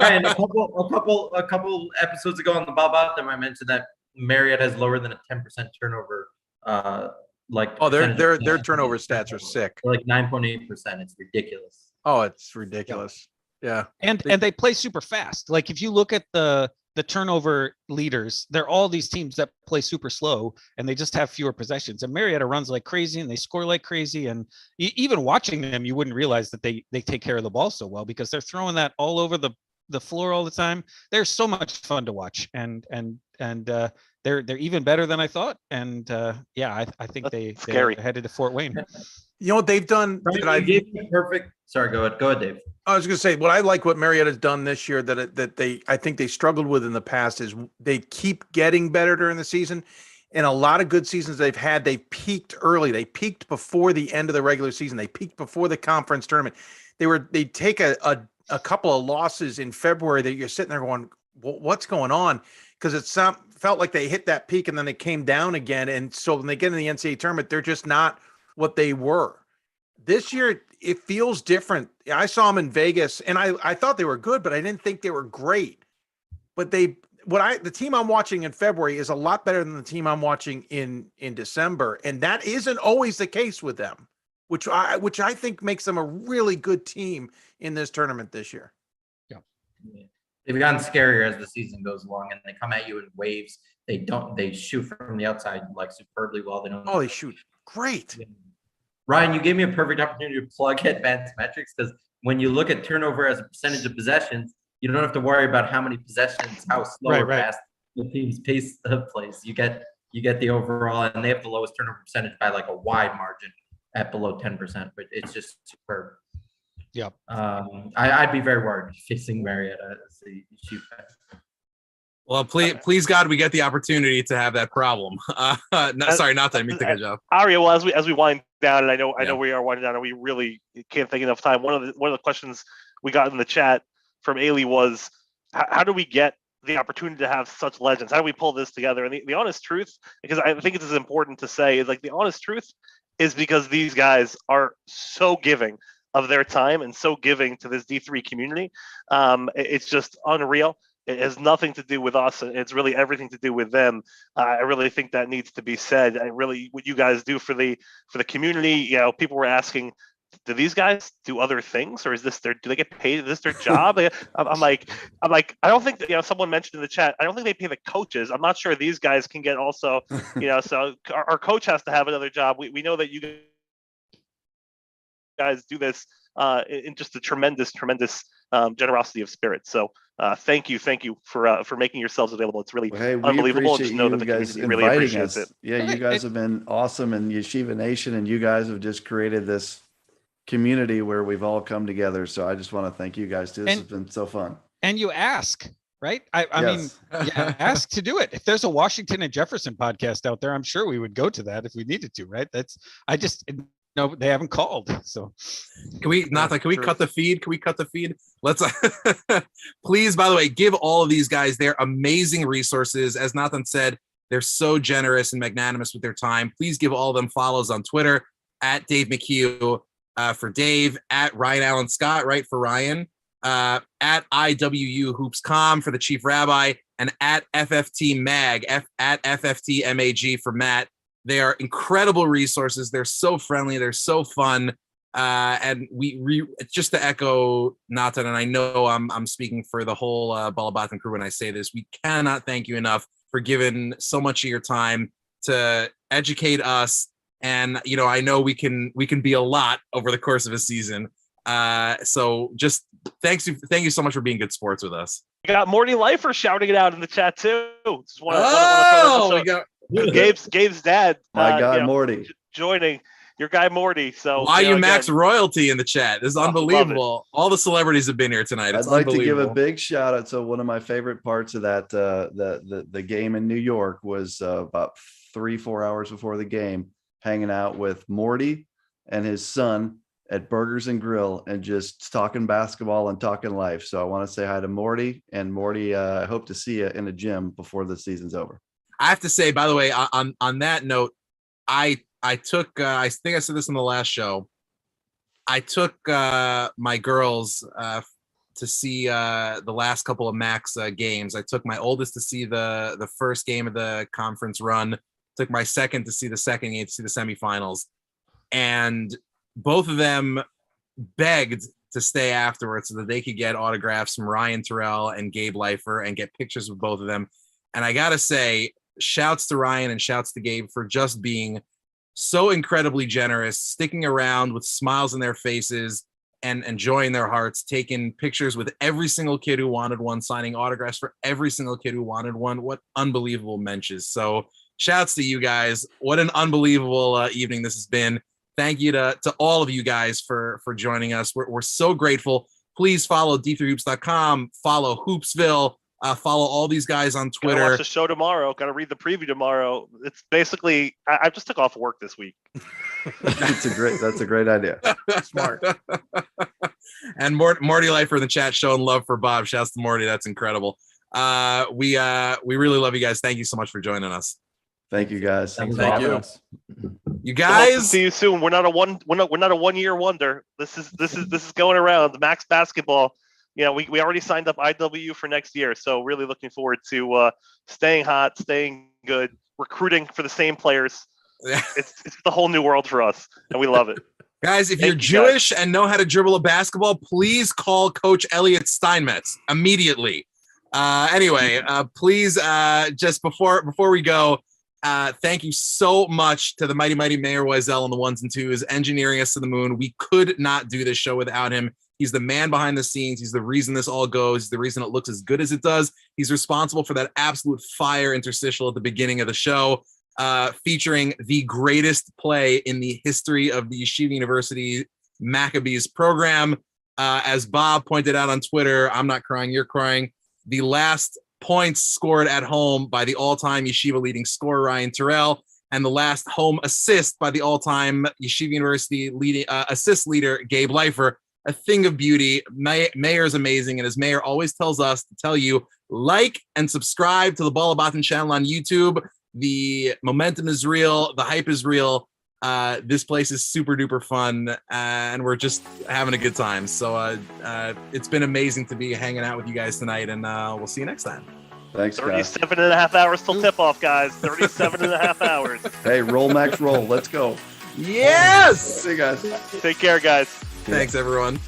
Ryan, a couple episodes ago on the Ball Habatim, I mentioned that Marietta has lower than a 10% turnover. Their turnover stats are sick. They're like 9.8%. It's ridiculous. Oh, it's ridiculous. Yeah. And they play super fast. Like if you look at the turnover leaders, they're all these teams that play super slow and they just have fewer possessions. And Marietta runs like crazy and they score like crazy. And even watching them, you wouldn't realize that they take care of the ball so well because they're throwing that all over the floor all the time. They're so much fun to watch. And they're even better than I thought. And I think they're headed to Fort Wayne. You know what they've done? Perfect. Sorry, go ahead, Dave. I was going to say what I like what Marietta's done this year I think they struggled with in the past is they keep getting better during the season. In a lot of good seasons they've had, they peaked early. They peaked before the end of the regular season. They peaked before the conference tournament. They take a couple of losses in February that you're sitting there going, what's going on? Because it felt like they hit that peak and then they came down again. And so when they get in the NCAA tournament, they're just not what they were. This year, it feels different. I saw them in Vegas, and I thought they were good, but I didn't think they were great. But the team I'm watching in February is a lot better than the team I'm watching in December, and that isn't always the case with them, which I think makes them a really good team in this tournament this year. Yeah. They've gotten scarier as the season goes along, and they come at you in waves. They shoot from the outside like superbly well. They shoot great. Yeah. Ryan, you gave me a perfect opportunity to plug advanced metrics because when you look at turnover as a percentage of possessions, you don't have to worry about how many possessions, how slow or fast the team's pace plays. You get the overall, and they have the lowest turnover percentage by like a wide margin at below 10%. But it's just superb. Yeah. I'd be very worried facing Marietta as the shoot. Well, please God, we get the opportunity to have that problem. Sorry, not that I mean to good job. Aria, well, as we wind down, and I know we are winding down, and we really can't take enough time. One of the questions we got in the chat from Ailey was, how do we get the opportunity to have such legends? How do we pull this together? And the honest truth, because I think it's as important to say, is like the honest truth is because these guys are so giving of their time and so giving to this D3 community. It's just unreal. It has nothing to do with us. It's really everything to do with them. I really think that needs to be said. What you guys do for the community, people were asking, do these guys do other things, or do they get paid? Is this their job? I'm like, I don't think that, someone mentioned in the chat, I don't think they pay the coaches. I'm not sure these guys can get also, so our coach has to have another job. We know that you guys do this in just a tremendous generosity of spirit. So thank you for making yourselves available. It's really Hey, we unbelievable. appreciate Just know you that the guys community really inviting appreciates us. it. Yeah, you guys have been awesome in Yeshiva Nation, and you guys have just created this community where we've all come together. So I just want to thank you guys too. This has been so fun. And you ask, right? I mean, Yes. yeah, ask to do it. If there's a Washington and Jefferson podcast out there, I'm sure we would go to that if we needed to, right? No, they haven't called. So Can we cut the feed? Can we cut the feed? Let's please, by the way, give all of these guys their amazing resources. As Nathan said, they're so generous and magnanimous with their time. Please give all of them follows on Twitter at Dave McHugh for Dave, at Ryan Allen Scott, right, for Ryan, at IWU Hoopscom for the Chief Rabbi, and at FFT Mag, at FFT MAG for Matt. They are incredible resources. They're so friendly. They're so fun. And just to echo Nathan, and I know I'm speaking for the whole Ball Habatim crew when I say this, we cannot thank you enough for giving so much of your time to educate us. And, I know we can be a lot over the course of a season. So just thank you so much for being good sports with us. We got Morty Lifer shouting it out in the chat too. Just We got Gabe's dad. My guy, Morty. Joining your guy, Morty. So Max royalty in the chat. This is unbelievable. All the celebrities have been here tonight. It's I'd like to give a big shout out. So one of my favorite parts of that, the game in New York was about 3-4 hours before the game, hanging out with Morty and his son at Burgers and Grill and just talking basketball and talking life. So I want to say hi to Morty, and Morty, I hope to see you in a gym before the season's over. I have to say, by the way, on that note, I took, I think I said this in the last show, I took my girls to see the last couple of Max games. I took my oldest to see the first game of the conference run, took my second to see the second game, to see the semifinals. And both of them begged to stay afterwards so that they could get autographs from Ryan Terrell and Gabe Leifer and get pictures with both of them. And I got to say, shouts to Ryan and shouts to Gabe for just being so incredibly generous, sticking around with smiles on their faces and enjoying their hearts, taking pictures with every single kid who wanted one, signing autographs for every single kid who wanted one. What unbelievable mentions. So shouts to you guys. What an unbelievable evening this has been. Thank you to all of you guys for joining us. We're so grateful. Please follow d3hoops.com, follow Hoopsville, follow all these guys on Twitter. Gotta watch the show tomorrow. Gotta read the preview tomorrow. It's basically, I just took off work this week. That's a great idea. Smart. And Morty Lifer in the chat showing love for Bob. Shouts to Morty. That's incredible. We really love you guys. Thank you so much for joining us. Thank you guys. Thank you. You We'll hope to guys, see you soon. We're not a 1 year wonder. This is going around. Max Basketball. We already signed up IW for next year, so really looking forward to staying hot, staying good, recruiting for the same players. It's the whole new world for us, and we love it. guys, if you're Jewish and know how to dribble a basketball, please call Coach Elliot Steinmetz immediately. Anyway, please, just before we go, thank you so much to the mighty Mayor Wiesel on the ones and twos, engineering us to the moon. We could not do this show without him. He's the man behind the scenes. He's the reason this all goes. He's the reason it looks as good as it does. He's responsible for that absolute fire interstitial at the beginning of the show, featuring the greatest play in the history of the Yeshiva University Maccabees program. As Bob pointed out on Twitter, I'm not crying, you're crying. The last points scored at home by the all-time Yeshiva leading scorer Ryan Terrell, and the last home assist by the all-time Yeshiva University leading assist leader Gabe Leifer. A thing of beauty. Mayor is amazing, and as Mayor always tells us to tell you, like and subscribe to the Ball Habatim channel on YouTube. The momentum is real. The hype is real. This place is super duper fun, and we're just having a good time. So it's been amazing to be hanging out with you guys tonight, and we'll see you next time. Thanks, guys. 37 and a half hours till tip-off, guys. 37 and a half hours. Hey, roll, Max, roll. Let's go. Yes! See you guys. Take care, guys. Thanks, everyone.